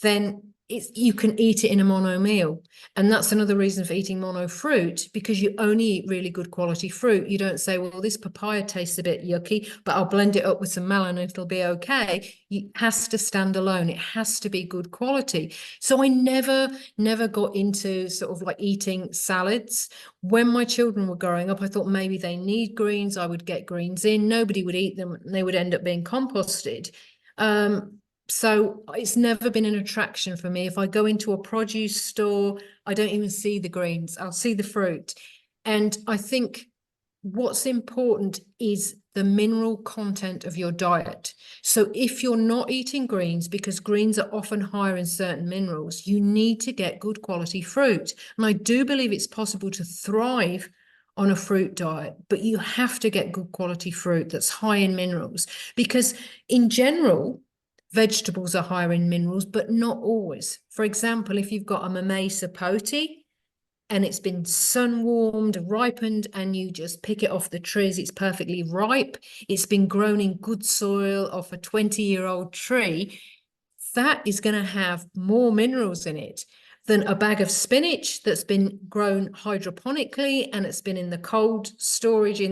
then you can eat it in a mono meal. And that's another reason for eating mono fruit, because you only eat really good quality fruit. You don't say, well, this papaya tastes a bit yucky, but I'll blend it up with some melon and it'll be okay. It has to stand alone. It has to be good quality. So I never got into sort of like eating salads. When my children were growing up, I thought maybe they need greens. I would get greens in. Nobody would eat them. They would end up being composted. So it's never been an attraction for me. If I go into a produce store, I don't even see the greens. I'll see the fruit. And I think what's important is the mineral content of your diet. So if you're not eating greens, because greens are often higher in certain minerals, you need to get good quality fruit. And I do believe it's possible to thrive on a fruit diet, but you have to get good quality fruit that's high in minerals, because in general, vegetables are higher in minerals, but not always. For example, if you've got a mamey sapote and it's been sun warmed, ripened, and you just pick it off the trees, it's perfectly ripe, it's been grown in good soil off a 20-year-old tree, that is going to have more minerals in it than a bag of spinach that's been grown hydroponically and it's been in the cold storage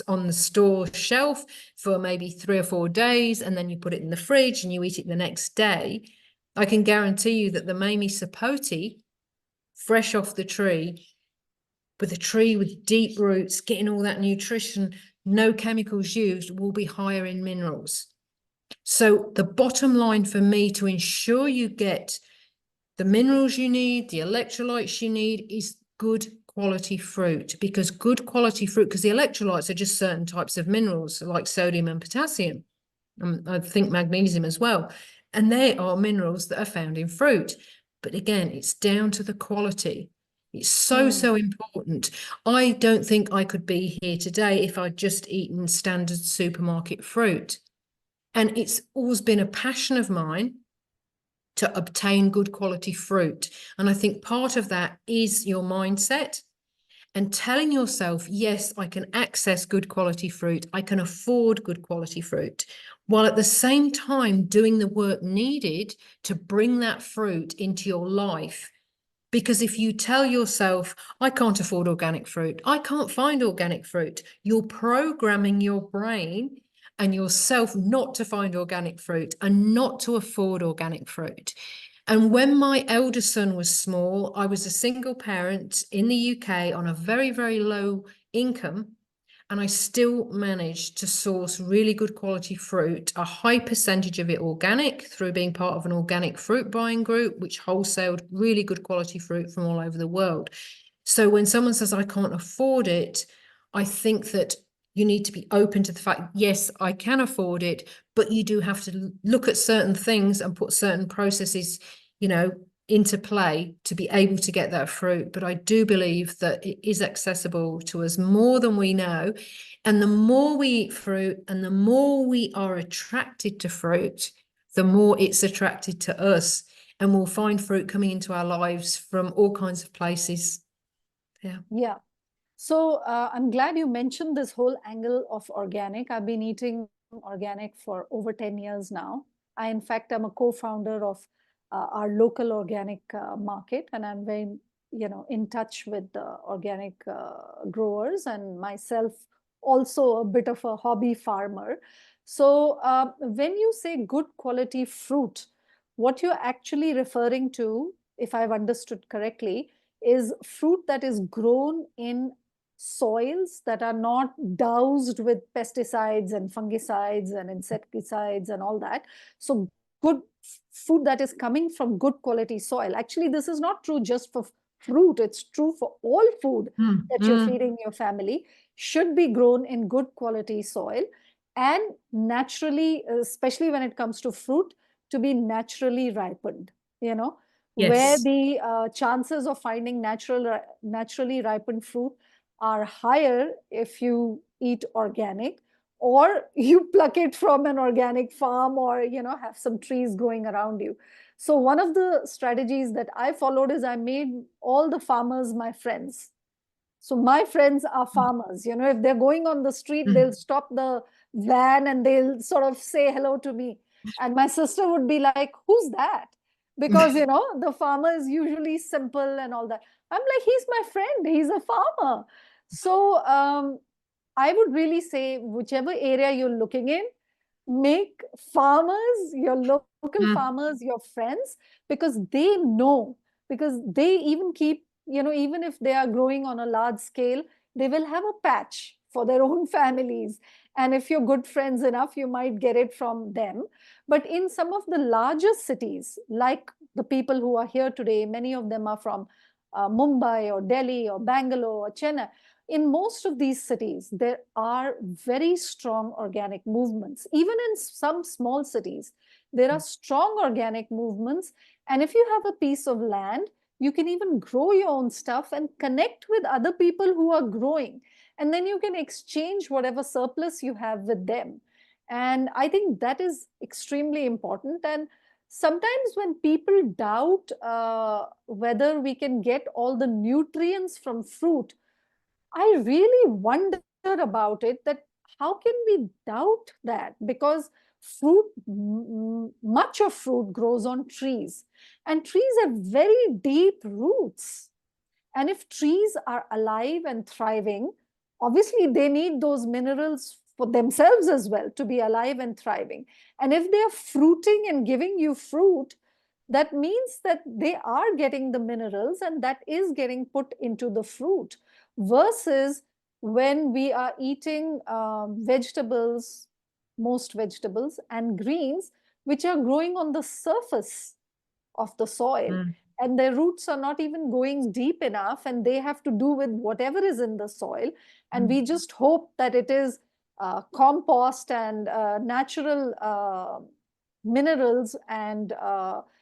on the store shelf for maybe 3 or 4 days, and then you put it in the fridge and you eat it the next day. I can guarantee you that the mamey sapote, fresh off the tree, with a tree with deep roots, getting all that nutrition, no chemicals used, will be higher in minerals. So the bottom line for me, to ensure you get the minerals you need, the electrolytes you need, is good quality fruit, because good quality fruit, because the electrolytes are just certain types of minerals like sodium and potassium, and I think magnesium as well, and they are minerals that are found in fruit. But again, it's down to the quality. It's so important. I don't think I could be here today if I'd just eaten standard supermarket fruit. And it's always been a passion of mine to obtain good quality fruit. And I think part of that is your mindset and telling yourself, yes, I can access good quality fruit. I can afford good quality fruit, while at the same time doing the work needed to bring that fruit into your life. Because if you tell yourself, I can't afford organic fruit, I can't find organic fruit, you're programming your brain and yourself not to find organic fruit and not to afford organic fruit. And when my elder son was small, I was a single parent in the UK on a very, very low income. And I still managed to source really good quality fruit, a high percentage of it organic, through being part of an organic fruit buying group, which wholesaled really good quality fruit from all over the world. So when someone says, I can't afford it, I think that you need to be open to the fact, yes, I can afford it, but you do have to look at certain things and put certain processes, into play to be able to get that fruit. But I do believe that it is accessible to us more than we know. And the more we eat fruit and the more we are attracted to fruit, the more it's attracted to us. And we'll find fruit coming into our lives from all kinds of places. Yeah. Yeah. So I'm glad you mentioned this whole angle of organic. I've been eating organic for over 10 years now. In fact, I'm a co-founder of our local organic market, and I'm very, in touch with the organic growers, and myself also a bit of a hobby farmer. So when you say good quality fruit, what you're actually referring to, if I've understood correctly, is fruit that is grown in soils that are not doused with pesticides and fungicides and insecticides and all that. So good food that is coming from good quality soil. Actually, this is not true just for fruit. It's true for all food that you're feeding your family should be grown in good quality soil and naturally, especially when it comes to fruit, to be naturally ripened, where Yes. the chances of finding naturally ripened fruit are higher if you eat organic, or you pluck it from an organic farm, or have some trees growing around you. So one of the strategies that I followed is I made all the farmers my friends. So my friends are farmers. If they're going on the street, they'll stop the van and they'll sort of say hello to me. And my sister would be like, "Who's that?" Because, the farmer is usually simple and all that. I'm like, "He's my friend. He's a farmer." So I would really say, whichever area you're looking in, make farmers, your local farmers, your friends, because they know, because they even keep, even if they are growing on a large scale, they will have a patch for their own families. And if you're good friends enough, you might get it from them. But in some of the larger cities, like the people who are here today, many of them are from Mumbai or Delhi or Bangalore or Chennai. In most of these cities, there are very strong organic movements. Even in some small cities, there are strong organic movements. And if you have a piece of land, you can even grow your own stuff and connect with other people who are growing. And then you can exchange whatever surplus you have with them. And I think that is extremely important. And sometimes when people doubt whether we can get all the nutrients from fruit, I really wonder about it, that how can we doubt that? Because much of fruit grows on trees, and trees have very deep roots. And if trees are alive and thriving, obviously they need those minerals for themselves as well to be alive and thriving. And if they are fruiting and giving you fruit, that means that they are getting the minerals and that is getting put into the fruit. Versus when we are eating vegetables, most vegetables and greens, which are growing on the surface of the soil, and their roots are not even going deep enough, and they have to do with whatever is in the soil, and we just hope that it is compost and natural minerals, and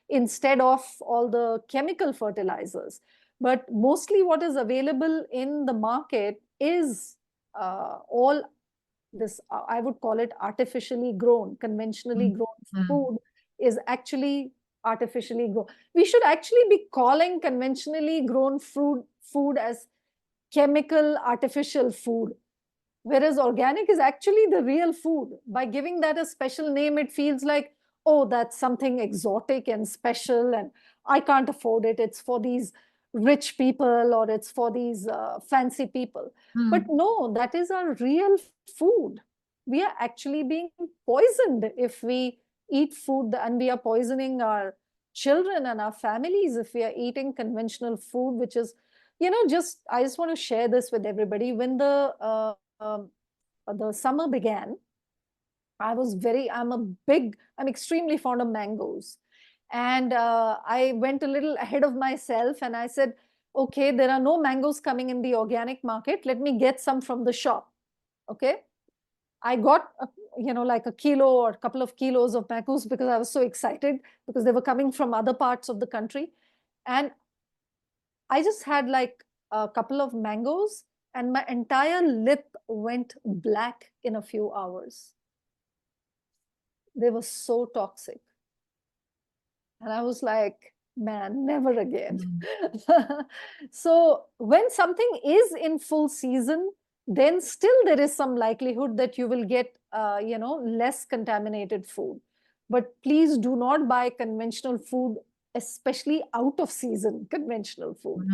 instead of all the chemical fertilizers. But mostly what is available in the market is all this, I would call it artificially grown. Conventionally grown food is actually artificially grown. We should actually be calling conventionally grown food as chemical artificial food, whereas organic is actually the real food. By giving that a special name, it feels like, oh, that's something exotic and special, and I can't afford it. It's for these rich people, or it's for these fancy people. But no, that is our real food. We are actually being poisoned if we eat food, and we are poisoning our children and our families if we are eating conventional food, which is, I just want to share this with everybody. When the summer began, I'm extremely fond of mangoes. And I went a little ahead of myself and I said, okay, there are no mangoes coming in the organic market. Let me get some from the shop. Okay. I got, like a kilo or a couple of kilos of mangoes because I was so excited because they were coming from other parts of the country. And I just had like a couple of mangoes and my entire lip went black in a few hours. They were so toxic. And I was like, Man, never again. Mm. So when something is in full season, then still there is some likelihood that you will get, less contaminated food. But please do not buy conventional food, especially out of season conventional food.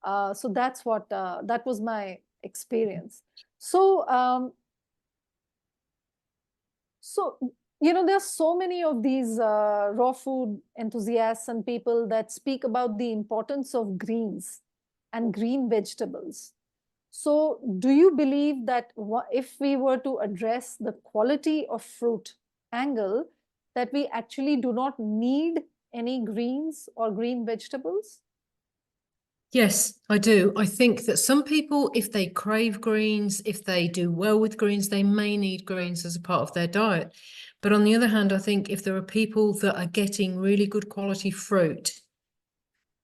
Mm. So that's what that was my experience. So so, there's so many of these raw food enthusiasts and people that speak about the importance of greens and green vegetables. So, do you believe that if we were to address the quality of fruit angle, that we actually do not need any greens or green vegetables? Yes, I do. I think that some people, if they crave greens, if they do well with greens, they may need greens as a part of their diet. But on the other hand, I think if there are people that are getting really good quality fruit,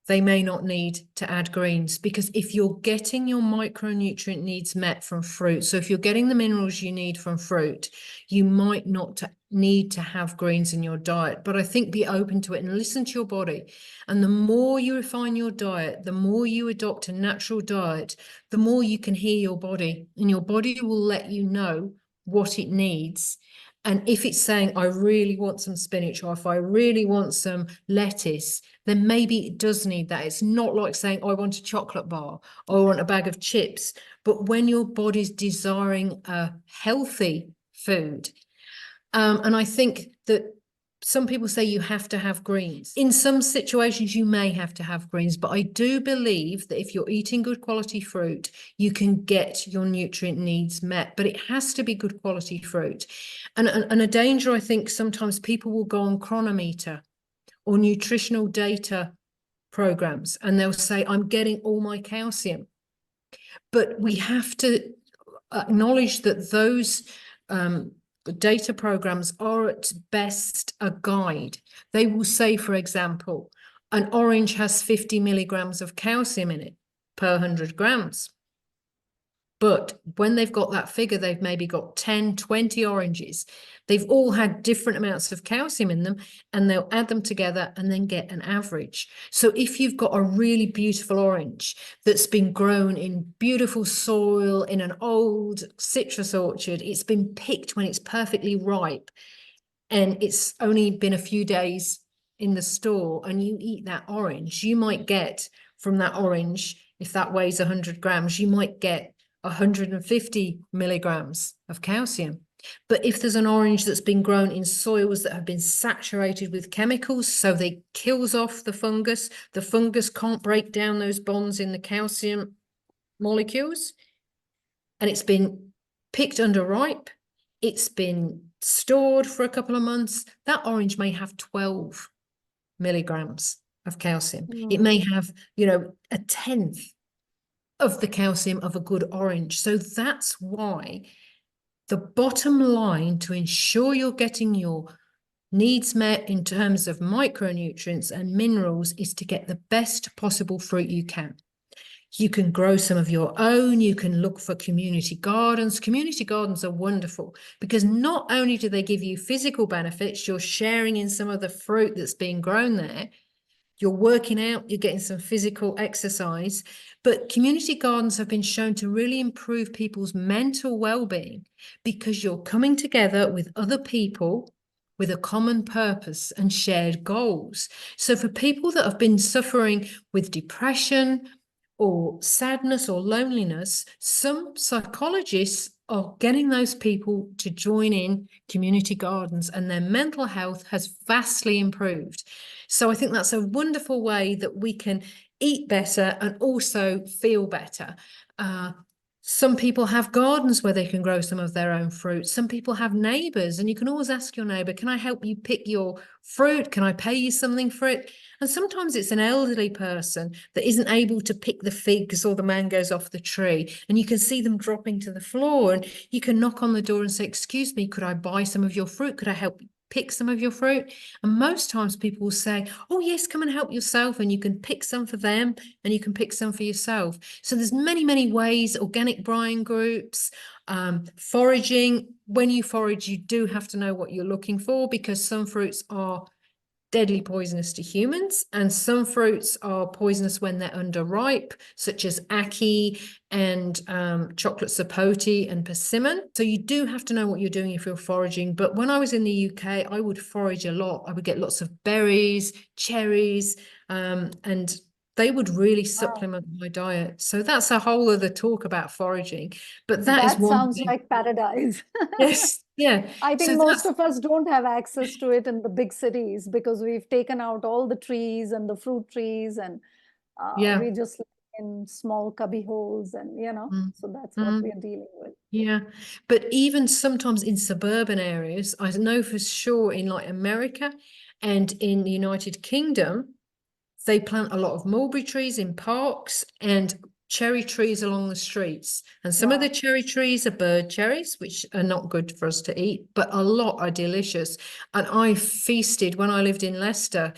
they may not need to add greens, because if you're getting your micronutrient needs met from fruit, so if you're getting the minerals you need from fruit, you might not need to have greens in your diet. But I think be open to it and listen to your body. And the more you refine your diet, the more you adopt a natural diet, the more you can hear your body, and your body will let you know what it needs. And if it's saying, I really want some spinach, or if I really want some lettuce, then maybe it does need that. It's not like saying, oh, I want a chocolate bar or I want a bag of chips. But when your body's desiring a healthy food, and I think that some people say you have to have greens. In some situations, you may have to have greens, but I do believe that if you're eating good quality fruit, you can get your nutrient needs met, but it has to be good quality fruit. And a danger, I think, sometimes people will go on Chronometer or nutritional data programs, and they'll say, I'm getting all my calcium. But we have to acknowledge that those data programs are at best a guide. They will say, for example, an orange has 50 milligrams of calcium in it per 100 grams. But when they've got that figure, they've maybe got 10, 20 oranges. They've all had different amounts of calcium in them, and they'll add them together and then get an average. So if you've got a really beautiful orange that's been grown in beautiful soil in an old citrus orchard, it's been picked when it's perfectly ripe, and it's only been a few days in the store, and you eat that orange, you might get from that orange, if that weighs 100 grams, you might get 150 milligrams of calcium. But if there's an orange that's been grown in soils that have been saturated with chemicals, so they kills off the fungus can't break down those bonds in the calcium molecules, and it's been picked under ripe, it's been stored for a couple of months, that orange may have 12 milligrams of calcium. It may have, a tenth of the calcium of a good orange. So that's why the bottom line, to ensure you're getting your needs met in terms of micronutrients and minerals, is to get the best possible fruit you can. You can grow some of your own. You can look for community gardens. Community gardens are wonderful because not only do they give you physical benefits, you're sharing in some of the fruit that's being grown there, you're working out, you're getting some physical exercise, but community gardens have been shown to really improve people's mental well-being because you're coming together with other people with a common purpose and shared goals. So for people that have been suffering with depression or sadness or loneliness, some psychologists are getting those people to join in community gardens, and their mental health has vastly improved. So I think that's a wonderful way that we can eat better and also feel better. Some people have gardens where they can grow some of their own fruit. Some people have neighbours, and you can always ask your neighbour, can I help you pick your fruit? Can I pay you something for it? And sometimes it's an elderly person that isn't able to pick the figs or the mangoes off the tree, and you can see them dropping to the floor, and you can knock on the door and say, excuse me, could I buy some of your fruit? Could I help you pick some of your fruit? And most times people will say, oh yes, come and help yourself, and you can pick some for them and you can pick some for yourself. So there's many ways. Organic buying groups, foraging. When you forage, you do have to know what you're looking for, because some fruits are deadly poisonous to humans, and some fruits are poisonous when they're underripe, such as ackee and chocolate sapote and persimmon. So you do have to know what you're doing if you're foraging. But when I was in the UK, I would forage a lot. I would get lots of berries, cherries, and they would really supplement my diet. So that's a whole other talk about foraging. But that is That one sounds thing. like paradise. Yes, yeah. I So think most that's, of us don't have access to it in the big cities because we've taken out all the trees and the fruit trees, and yeah. we just live in small cubby holes, and Mm, so that's what mm. we're dealing with. Yeah, but even sometimes in suburban areas, I know for sure in like America and in the United Kingdom, they plant a lot of mulberry trees in parks and cherry trees along the streets. And some of the Wow. cherry trees are bird cherries, which are not good for us to eat, but a lot are delicious. And I feasted when I lived in Leicester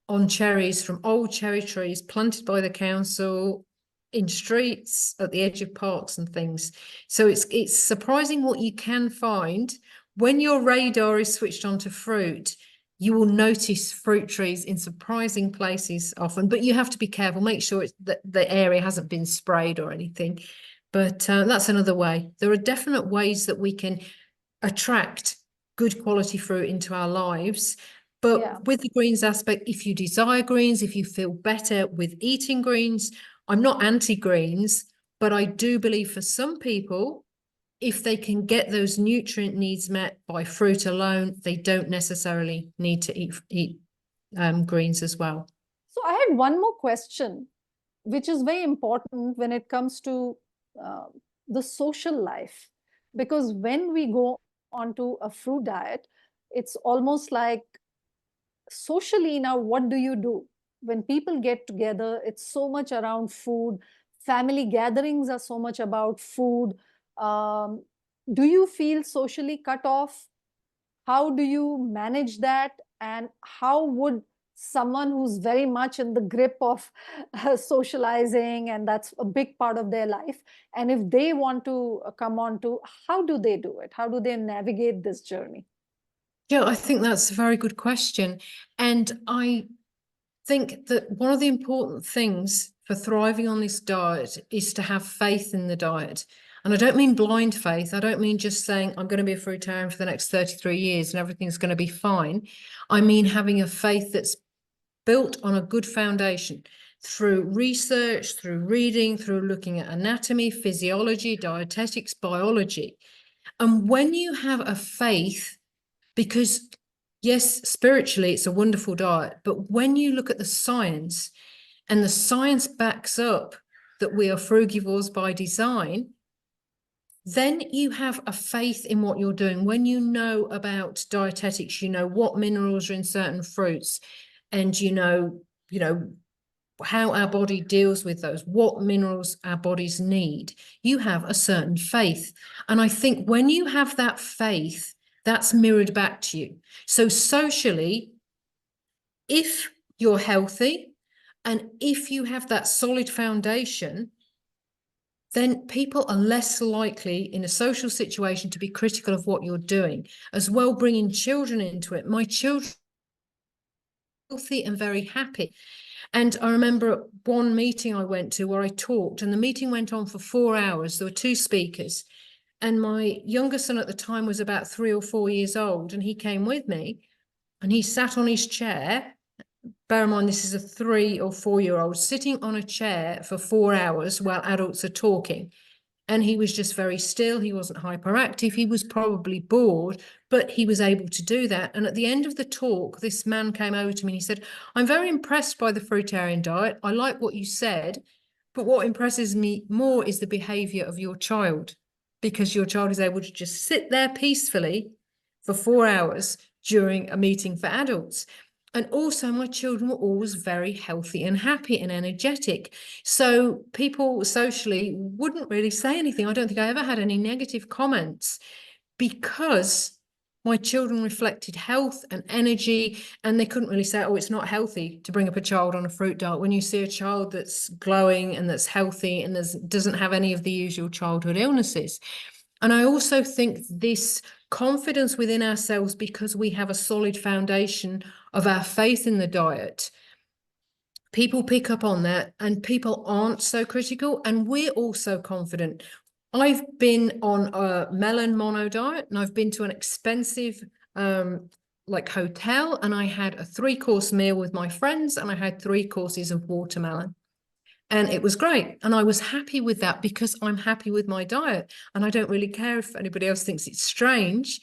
on cherries from old cherry trees planted by the council in streets at the edge of parks and things. So it's surprising what you can find when your radar is switched on to fruit. You will notice fruit trees in surprising places often, but you have to be careful. Make sure that the area hasn't been sprayed or anything. But that's another way. There are definite ways that we can attract good quality fruit into our lives. Yeah. But with the greens aspect, if you desire greens, if you feel better with eating greens, I'm not anti-greens, but I do believe for some people, if they can get those nutrient needs met by fruit alone, they don't necessarily need to eat greens as well. So I had one more question, which is very important when it comes to uh, the social life. Because when we go onto a fruit diet, it's almost like socially now, what do you do? When people get together, it's so much around food. Family gatherings are so much about food. Um, do you feel socially cut off? How do you manage that? And how would someone who's very much in the grip of socializing, and that's a big part of their life, and if they want to come on to, how do they do it? How do they navigate this journey? Yeah, I think that's a very good question. And I think that one of the important things for thriving on this diet is to have faith in the diet. And I don't mean blind faith. I don't mean just saying, I'm going to be a fruitarian for the next 33 years and everything's going to be fine. I mean having a faith that's built on a good foundation through research, through reading, through looking at anatomy, physiology, dietetics, biology. And when you have a faith, because yes, spiritually, it's a wonderful diet, but when you look at the science and the science backs up that we are frugivores by design, then you have a faith in what you're doing. When you know about dietetics, you know what minerals are in certain fruits, and you know how our body deals with those, what minerals our bodies need. You have a certain faith. And I think when you have that faith, that's mirrored back to you. So socially, if you're healthy and if you have that solid foundation, then people are less likely in a social situation to be critical of what you're doing. As well, bringing children into it. My children are healthy and very happy. And I remember one meeting I went to where I talked, and the meeting went on for 4 hours. There were two speakers. And my younger son at the time was about 3 or 4 years old, and he came with me and he sat on his chair. Bear in mind, this is a 3 or 4 year old sitting on a chair for 4 hours while adults are talking. And he was just very still. He wasn't hyperactive. He was probably bored, but he was able to do that. And at the end of the talk, this man came over to me and he said, I'm very impressed by the fruitarian diet. I like what you said, but what impresses me more is the behavior of your child, because your child is able to just sit there peacefully for 4 hours during a meeting for adults. And also, my children were always very healthy and happy and energetic. So people socially wouldn't really say anything. I don't think I ever had any negative comments because my children reflected health and energy, and they couldn't really say, oh, it's not healthy to bring up a child on a fruit diet. When you see a child that's glowing and that's healthy and doesn't have any of the usual childhood illnesses. And I also think this confidence within ourselves because we have a solid foundation of our faith in the diet. People pick up on that and people aren't so critical, and we're also confident. I've been on a melon mono diet, and I've been to an expensive like hotel, and I had a 3-course meal with my friends, and I had 3 courses of watermelon. And it was great. And I was happy with that because I'm happy with my diet. And I don't really care if anybody else thinks it's strange.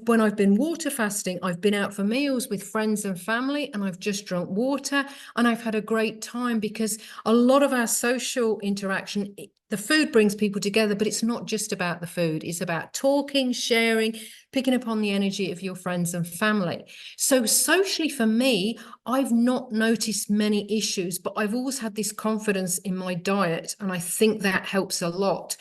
When I've been water fasting, I've been out for meals with friends and family, and I've just drunk water, and I've had a great time because a lot of our social interaction, the food brings people together, but it's not just about the food. It's about talking, sharing, picking up on the energy of your friends and family. So socially for me, I've not noticed many issues, but I've always had this confidence in my diet, and I think that helps a lot.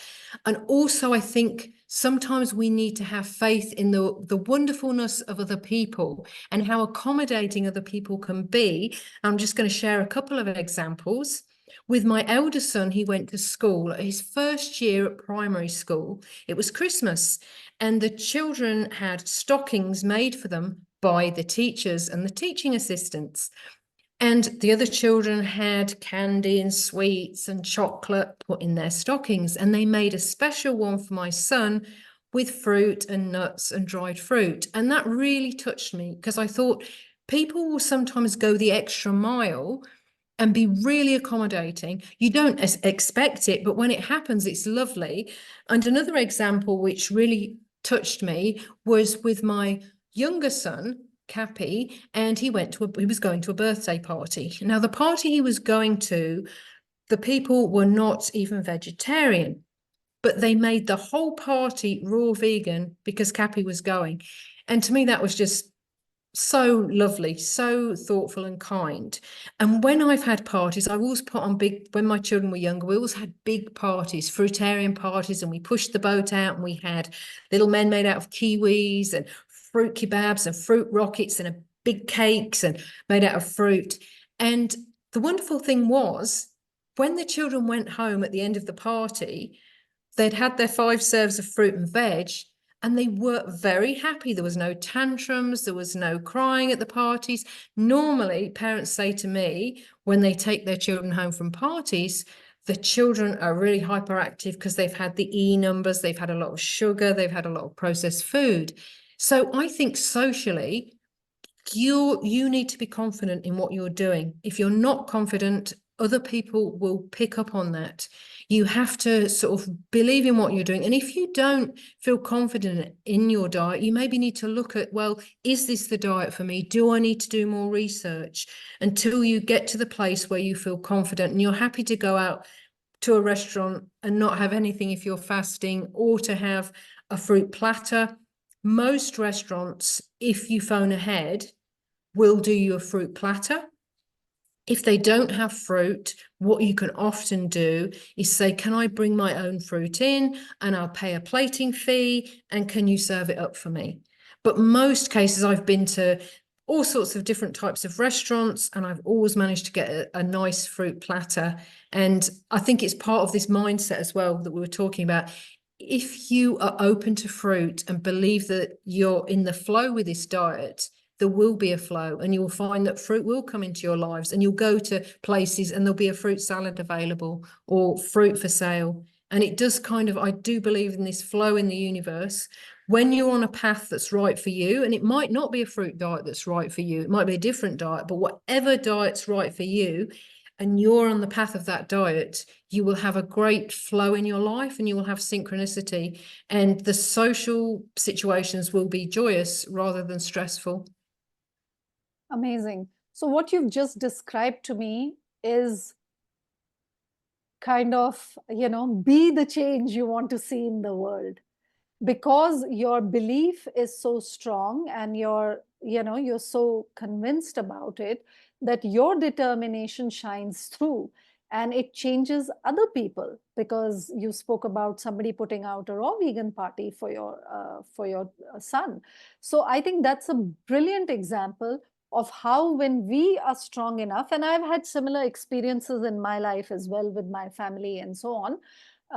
And also, I think sometimes we need to have faith in the wonderfulness of other people and how accommodating other people can be. I'm just going to share a couple of examples. With my elder son, he went to school, his first year at primary school. It was Christmas, and the children had stockings made for them by the teachers and the teaching assistants. And the other children had candy and sweets and chocolate put in their stockings. And they made a special one for my son with fruit and nuts and dried fruit. And that really touched me because I thought people will sometimes go the extra mile and be really accommodating. You don't expect it, but when it happens, it's lovely. And another example which really touched me was with my younger son, Cappy, and he was going to a birthday party. Now, the party he was going to, the people were not even vegetarian, but they made the whole party raw vegan because Cappy was going. And to me, that was just so lovely, so thoughtful and kind. And when I've had parties, I've always put on when my children were younger, we always had big parties, fruitarian parties, and we pushed the boat out, and we had little men made out of kiwis and fruit kebabs and fruit rockets and big cakes and made out of fruit. And the wonderful thing was, when the children went home at the end of the party, they'd had their 5 serves of fruit and veg, and they were very happy. There was no tantrums. There was no crying at the parties. Normally, parents say to me, when they take their children home from parties, the children are really hyperactive because they've had the E numbers, they've had a lot of sugar, they've had a lot of processed food. So I think socially, you need to be confident in what you're doing. If you're not confident, other people will pick up on that. You have to sort of believe in what you're doing. And if you don't feel confident in your diet, you maybe need to look at, well, is this the diet for me? Do I need to do more research until you get to the place where you feel confident and you're happy to go out to a restaurant and not have anything if you're fasting, or to have a fruit platter. Most restaurants, if you phone ahead, will do you a fruit platter. If they don't have fruit, what you can often do is say, can I bring my own fruit in, and I'll pay a plating fee, and can you serve it up for me? But most cases, I've been to all sorts of different types of restaurants, and I've always managed to get a nice fruit platter. And I think it's part of this mindset as well that we were talking about. If you are open to fruit and believe that you're in the flow with this diet, there will be a flow, and you'll find that fruit will come into your lives, and you'll go to places and there'll be a fruit salad available or fruit for sale. And it does I do believe in this flow in the universe. When you're on a path that's right for you, and it might not be a fruit diet that's right for you, it might be a different diet, but whatever diet's right for you, and you're on the path of that diet, you will have a great flow in your life, and you will have synchronicity, and the social situations will be joyous rather than stressful. Amazing. So what you've just described to me is kind of, be the change you want to see in the world, because your belief is so strong, and you're so convinced about it, that your determination shines through, and it changes other people. Because you spoke about somebody putting out a raw vegan party for your son. So I think that's a brilliant example of how, when we are strong enough, and I've had similar experiences in my life as well with my family and so on,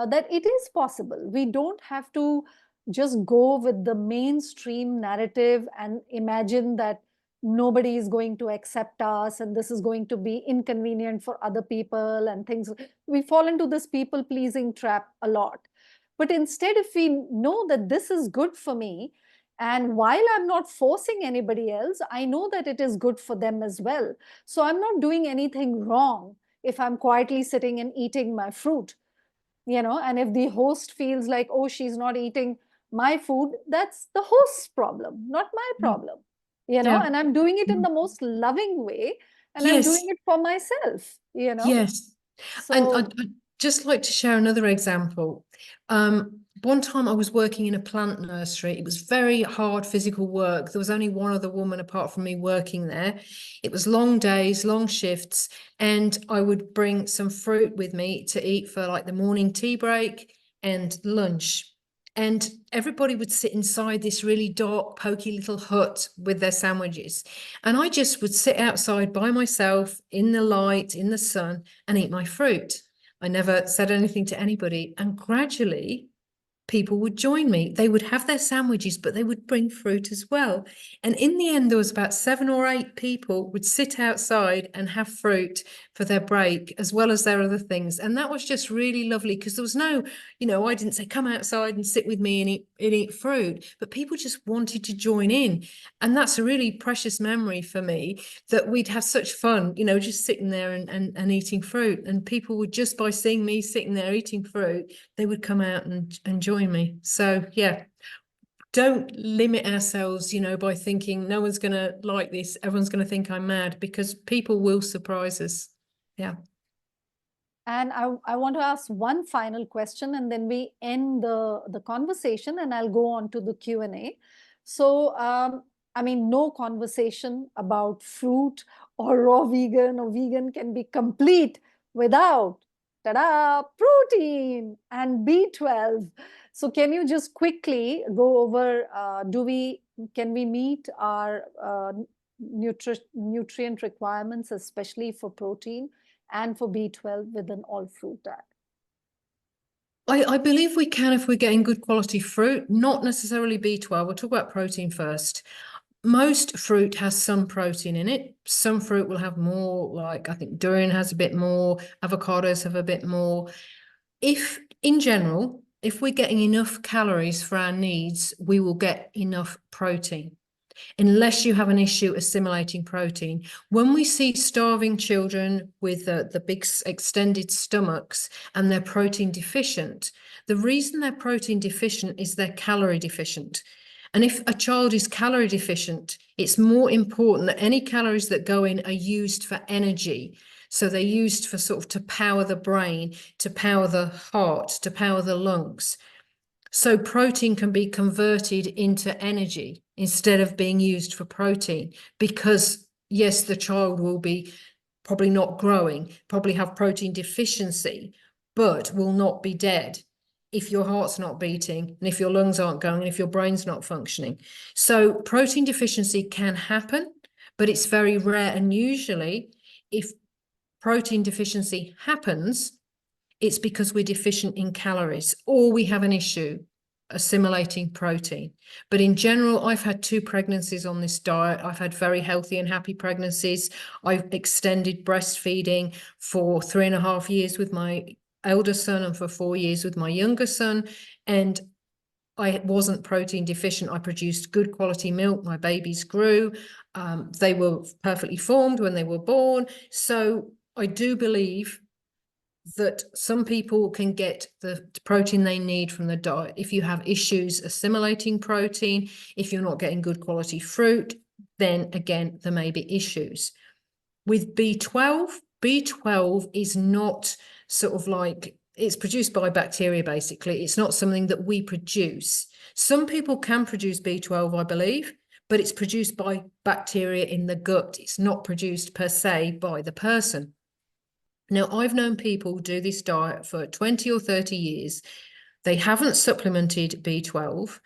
that it is possible. We don't have to just go with the mainstream narrative and imagine that nobody is going to accept us and this is going to be inconvenient for other people and things. We fall into this people pleasing trap a lot. But instead, if we know that this is good for me, and while I'm not forcing anybody else, I know that it is good for them as well. So I'm not doing anything wrong if I'm quietly sitting and eating my fruit, and if the host feels like, oh, she's not eating my food, that's the host's problem, not my Mm. problem, Yeah. and I'm doing it in Mm. the most loving way, and I'm doing Yes. it for myself. Yes. And So I'd just like to share another example. One time I was working in a plant nursery. It was very hard physical work. There was only one other woman apart from me working there. It was long days, long shifts, and I would bring some fruit with me to eat for like the morning tea break and lunch. And everybody would sit inside this really dark, poky little hut with their sandwiches. And I just would sit outside by myself in the light, in the sun, and eat my fruit. I never said anything to anybody. And gradually, people would join me. They would have their sandwiches, but they would bring fruit as well. And in the end, there was about 7 or 8 people would sit outside and have fruit for their break, as well as their other things. And that was just really lovely because there was no, I didn't say, come outside and sit with me and eat fruit, but people just wanted to join in. And that's a really precious memory for me, that we'd have such fun, just sitting there and eating fruit. And people would, just by seeing me sitting there eating fruit, they would come out and join me. So yeah, don't limit ourselves, by thinking no one's going to like this, everyone's going to think I'm mad, because people will surprise us. Yeah. And I want to ask one final question, and then we end the conversation, and I'll go on to the Q&A. So, I mean, no conversation about fruit or raw vegan or vegan can be complete without, ta-da, protein and B12. So can you just quickly go over, can we meet our nutrient requirements, especially for protein and for B12 with an all fruit diet? I believe we can if we're getting good quality fruit, not necessarily B12. We'll talk about protein first. Most fruit has some protein in it. Some fruit will have more, like I think durian has a bit more, avocados have a bit more. In general, if we're getting enough calories for our needs, we will get enough protein, unless you have an issue assimilating protein. When we see starving children with the big extended stomachs and they're protein deficient, the reason they're protein deficient is they're calorie deficient. And if a child is calorie deficient, it's more important that any calories that go in are used for energy. So they're used for sort of to power the brain, to power the heart, to power the lungs. So protein can be converted into energy instead of being used for protein, because yes, the child will be probably not growing, probably have protein deficiency, but will not be dead if your heart's not beating and if your lungs aren't going and if your brain's not functioning. So protein deficiency can happen, but it's very rare. And usually if protein deficiency happens, it's because we're deficient in calories or we have an issue assimilating protein. But in general, I've had 2 pregnancies on this diet. I've had very healthy and happy pregnancies. I've extended breastfeeding for 3.5 years with my elder son and for 4 years with my younger son. And I wasn't protein deficient. I produced good quality milk. My babies grew. They were perfectly formed when they were born. So I do believe that some people can get the protein they need from the diet. If you have issues assimilating protein, if you're not getting good quality fruit, then again, there may be issues. With B12, B12 is not sort of like, it's produced by bacteria, basically. It's not something that we produce. Some people can produce B12, I believe, but it's produced by bacteria in the gut. It's not produced per se by the person. Now, I've known people do this diet for 20 or 30 years. They haven't supplemented B12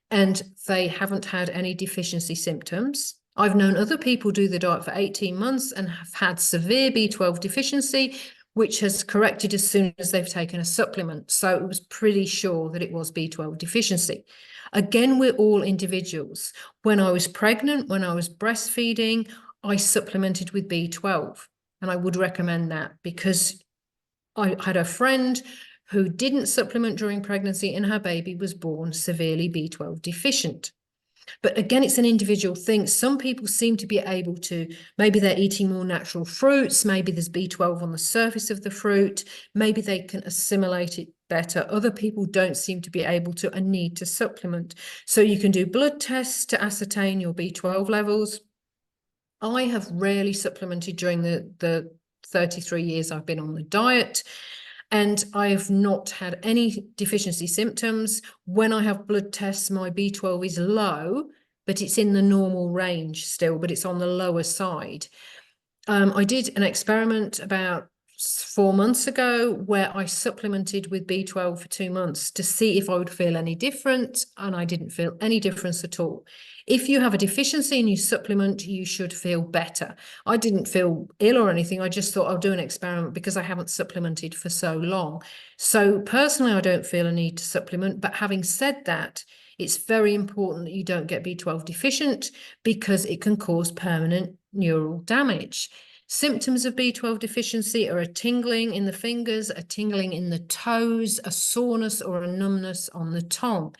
and they haven't had any deficiency symptoms. I've known other people do the diet for 18 months and have had severe B12 deficiency, which has corrected as soon as they've taken a supplement. So it was pretty sure that it was B12 deficiency. Again, we're all individuals. When I was pregnant, when I was breastfeeding, I supplemented with B12. And I would recommend that because I had a friend who didn't supplement during pregnancy and her baby was born severely B12 deficient. But again, it's an individual thing. Some people seem to be able to, maybe they're eating more natural fruits, maybe there's B12 on the surface of the fruit, maybe they can assimilate it better. Other people don't seem to be able to and need to supplement. So you can do blood tests to ascertain your B12 levels. I have rarely supplemented during the 33 years I've been on the diet. And I have not had any deficiency symptoms. When I have blood tests, my B12 is low, but it's in the normal range still, but it's on the lower side. I did an experiment about 4 months ago where I supplemented with B12 for 2 months to see if I would feel any different, and I didn't feel any difference at all. If you have a deficiency and you supplement, you should feel better. I didn't feel ill or anything. I just thought I'll do an experiment because I haven't supplemented for so long. So personally, I don't feel a need to supplement. But having said that, it's very important that you don't get B12 deficient because it can cause permanent neural damage. Symptoms of B12 deficiency are a tingling in the fingers, a tingling in the toes, a soreness or a numbness on the tongue.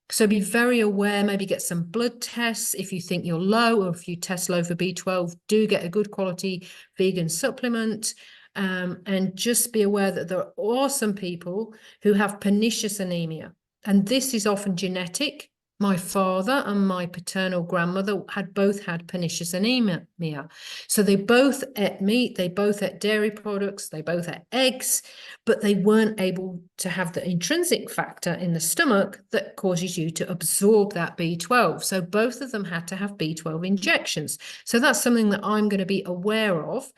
So be very aware, maybe get some blood tests. If you think you're low or if you test low for B12, do get a good quality vegan supplement. And just be aware that there are some people who have pernicious anemia. And this is often genetic. My father and my paternal grandmother had both had pernicious anemia. So they both ate meat, they both ate dairy products, they both ate eggs, but they weren't able to have the intrinsic factor in the stomach that causes you to absorb that B12. So both of them had to have B12 injections. So that's something that I'm going to be aware of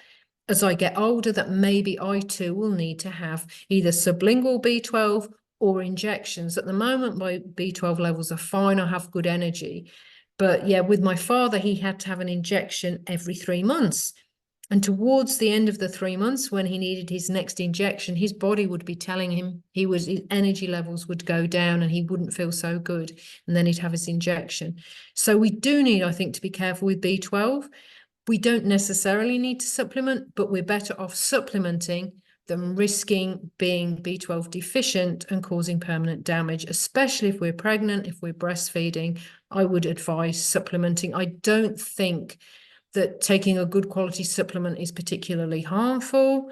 as I get older, that maybe I too will need to have either sublingual B12 or injections. At the moment, my B12 levels are fine. I have good energy. But yeah, with my father, he had to have an injection every 3 months. And towards the end of the 3 months, when he needed his next injection, his body would be telling him his energy levels would go down and he wouldn't feel so good. And then he'd have his injection. So we do need, I think, to be careful with B12. We don't necessarily need to supplement, but we're better off supplementing than risking being B12 deficient and causing permanent damage, especially if we're pregnant, if we're breastfeeding. I would advise supplementing. I don't think that taking a good quality supplement is particularly harmful.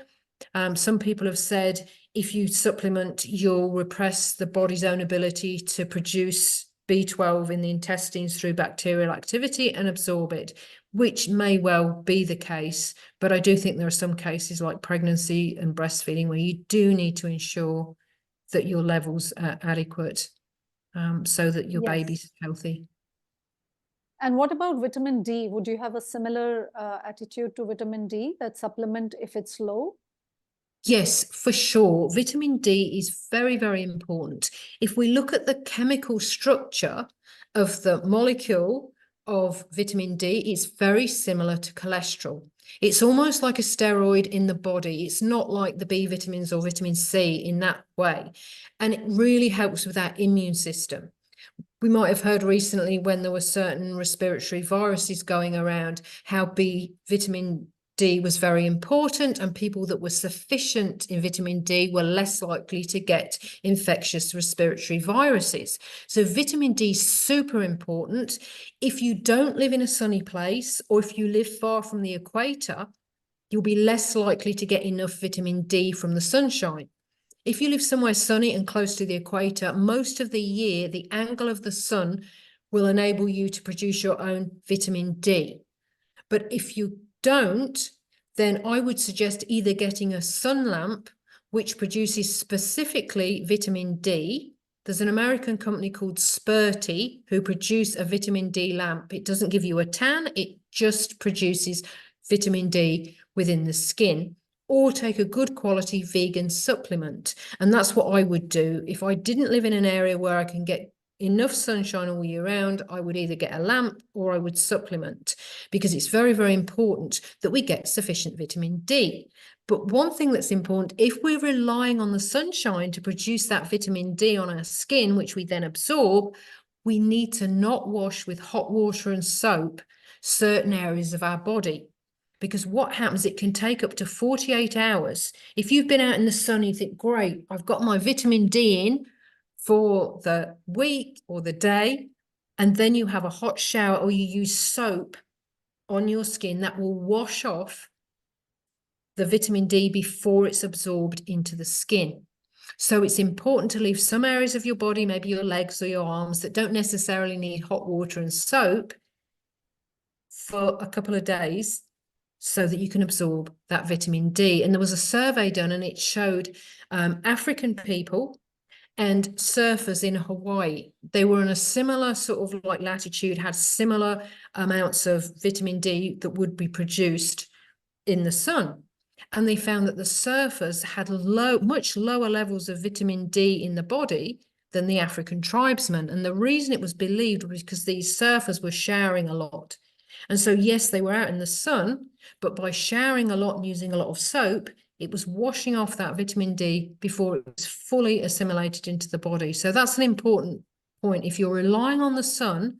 Some people have said if you supplement, you'll repress the body's own ability to produce B12 in the intestines through bacterial activity and absorb it, which may well be the case. But I do think there are some cases like pregnancy and breastfeeding where you do need to ensure that your levels are adequate so that your baby's healthy. And what about vitamin D? Would you have a similar attitude to vitamin D, that supplement if it's low? Yes, for sure. Vitamin D is very, very important. If we look at the chemical structure of the molecule of vitamin D, it's very similar to cholesterol. It's almost like a steroid in the body. It's not like the B vitamins or vitamin C in that way. And it really helps with our immune system. We might have heard recently when there were certain respiratory viruses going around, how B vitamin D was very important, and people that were sufficient in vitamin D were less likely to get infectious respiratory viruses. So vitamin D is super important. If you don't live in a sunny place or if you live far from the equator, you'll be less likely to get enough vitamin D from the sunshine. If you live somewhere sunny and close to the equator, most of the year, the angle of the sun will enable you to produce your own vitamin D. But if you don't, then I would suggest either getting a sun lamp, which produces specifically vitamin D. There's an American company called Spurti who produce a vitamin D lamp. It doesn't give you a tan, it just produces vitamin D within the skin. Or take a good quality vegan supplement. And that's what I would do. If I didn't live in an area where I can get enough sunshine all year round, I would either get a lamp or I would supplement, because it's very, very important that we get sufficient vitamin D. But one thing that's important, if we're relying on the sunshine to produce that vitamin D on our skin, which we then absorb, we need to not wash with hot water and soap certain areas of our body. Because what happens, it can take up to 48 hours. If you've been out in the sun, you think, great, I've got my vitamin D in for the week or the day, and then you have a hot shower or you use soap on your skin, that will wash off the vitamin D before it's absorbed into the skin. So it's important to leave some areas of your body, maybe your legs or your arms, that don't necessarily need hot water and soap for a couple of days, so that you can absorb that vitamin D. And there was a survey done, and it showed African people and surfers in Hawaii. They were in a similar sort of like latitude, had similar amounts of vitamin D that would be produced in the sun. And they found that the surfers had much lower levels of vitamin D in the body than the African tribesmen. And the reason it was believed was because these surfers were showering a lot. And so, yes, they were out in the sun, but by showering a lot and using a lot of soap, it was washing off that vitamin D before it was fully assimilated into the body. So that's an important point. If you're relying on the sun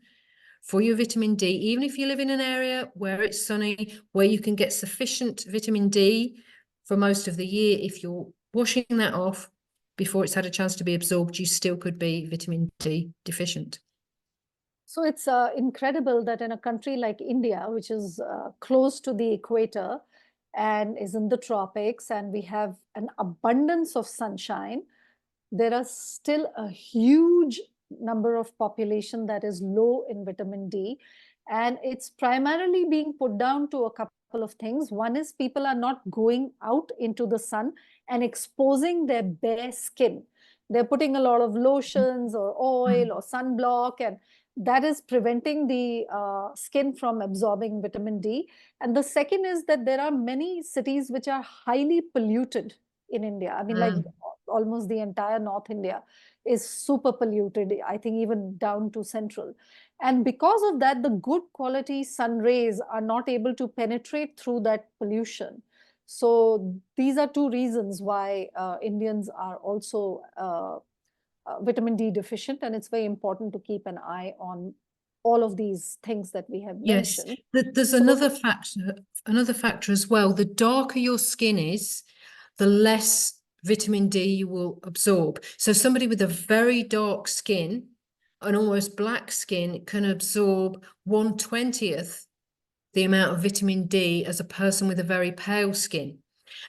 for your vitamin D, even if you live in an area where it's sunny, where you can get sufficient vitamin D for most of the year, if you're washing that off before it's had a chance to be absorbed, you still could be vitamin D deficient. So it's incredible that in a country like India, which is close to the equator and is in the tropics, and we have an abundance of sunshine, there are still a huge number of population that is low in vitamin D. And it's primarily being put down to a couple of things. One is people are not going out into the sun and exposing their bare skin. They're putting a lot of lotions or oil or sunblock, and that is preventing the skin from absorbing vitamin D. And the second is that there are many cities which are highly polluted in India. I mean, like almost the entire North India is super polluted, I think even down to central. And because of that, the good quality sun rays are not able to penetrate through that pollution. So these are two reasons why Indians are also vitamin D deficient, and it's very important to keep an eye on all of these things that we have mentioned. There's another factor as well. The darker your skin is, the less vitamin D you will absorb. So somebody with a very dark skin, an almost black skin, can absorb 1/20th the amount of vitamin D as a person with a very pale skin.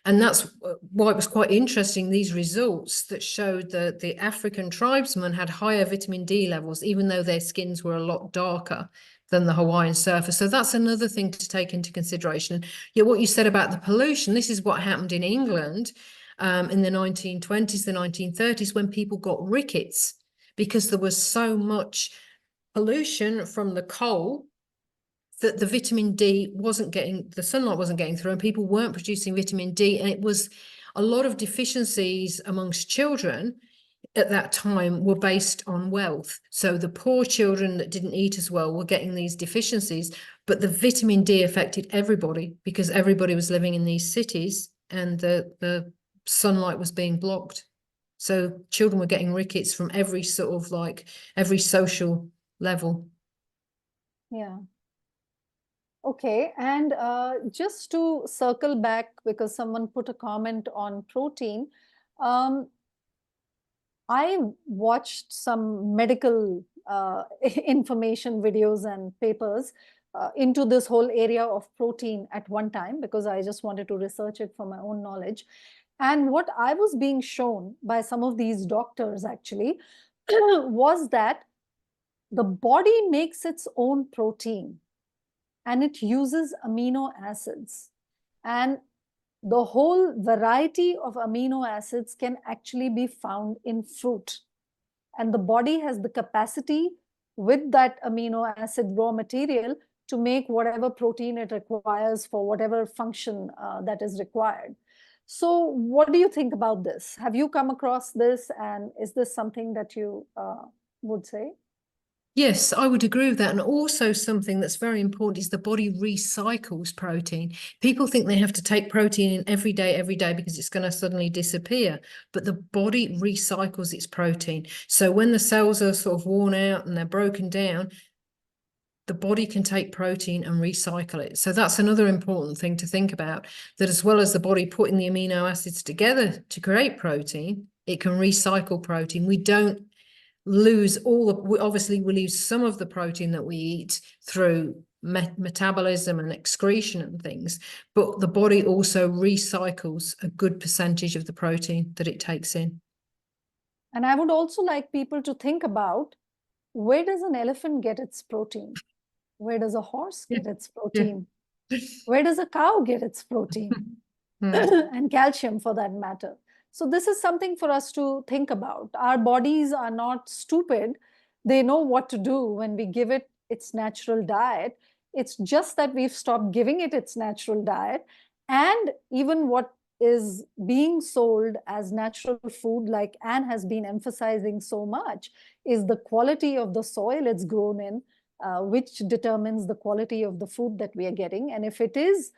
And that's why it was quite interesting, these results that showed that the African tribesmen had higher vitamin D levels, even though their skins were a lot darker than the Hawaiian surfer. So that's another thing to take into consideration. Yeah, what you said about the pollution, this is what happened in England in the 1920s, the 1930s, when people got rickets, because there was so much pollution from the coal that the vitamin D wasn't getting, the sunlight wasn't getting through, and people weren't producing vitamin D. And it was a lot of deficiencies amongst children at that time were based on wealth. So the poor children that didn't eat as well were getting these deficiencies, but the vitamin D affected everybody because everybody was living in these cities and the sunlight was being blocked. So children were getting rickets from every sort of like every social level. Yeah. Okay, and just to circle back, because someone put a comment on protein, I watched some medical information videos and papers into this whole area of protein at one time, because I just wanted to research it for my own knowledge. And what I was being shown by some of these doctors actually was that the body makes its own protein and it uses amino acids. And the whole variety of amino acids can actually be found in fruit. And the body has the capacity with that amino acid raw material to make whatever protein it requires for whatever function that is required. So what do you think about this? Have you come across this? And is this something that you would say? Yes, I would agree with that. And also something that's very important is the body recycles protein. People think they have to take protein in every day because it's going to suddenly disappear. But the body recycles its protein. So when the cells are sort of worn out and they're broken down, the body can take protein and recycle it. So that's another important thing to think about, that as well as the body putting the amino acids together to create protein, it can recycle protein. We don't lose all the, obviously we lose some of the protein that we eat through metabolism and excretion and things, but the body also recycles a good percentage of the protein that it takes in. And I would also like people to think about, where does an elephant get its protein? Where does a horse Yeah. get its Yeah. protein? Where does a cow get its protein? And calcium for that matter. So this is something for us to think about. Our bodies are not stupid. They know what to do when we give it its natural diet. It's just that we've stopped giving it its natural diet. And even what is being sold as natural food, like Anne has been emphasizing so much, is the quality of the soil it's grown in, which determines the quality of the food that we are getting. And if it is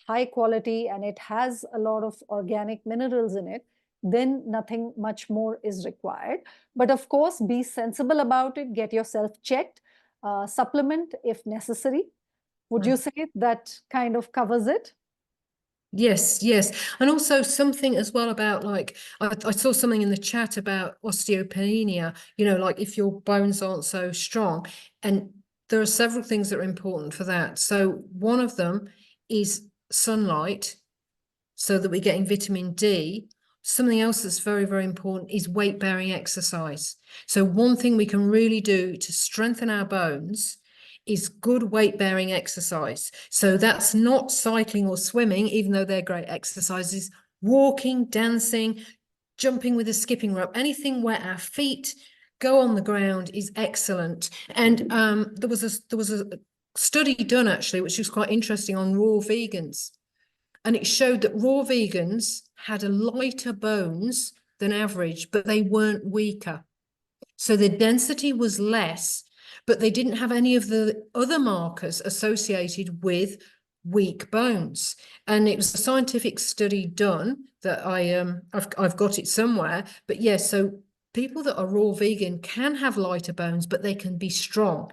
high quality and it has a lot of organic minerals in it, then nothing much more is required. But of course, be sensible about it, get yourself checked, supplement if necessary. Would you say that kind of covers it? Yes, yes. And also something as well about, like, I saw something in the chat about osteopenia, like if your bones aren't so strong. And there are several things that are important for that. So one of them is sunlight, so that we're getting vitamin D. Something else that's very, very important is weight-bearing exercise. So one thing we can really do to strengthen our bones is good weight-bearing exercise. So that's not cycling or swimming, even though they're great exercises. Walking, dancing, jumping with a skipping rope, anything where our feet go on the ground is excellent. And there was a study done actually, which was quite interesting, on raw vegans. And it showed that raw vegans had a lighter bones than average, but they weren't weaker. So the density was less, but they didn't have any of the other markers associated with weak bones. And it was a scientific study done that I've got it somewhere. But yes, so people that are raw vegan can have lighter bones, but they can be strong.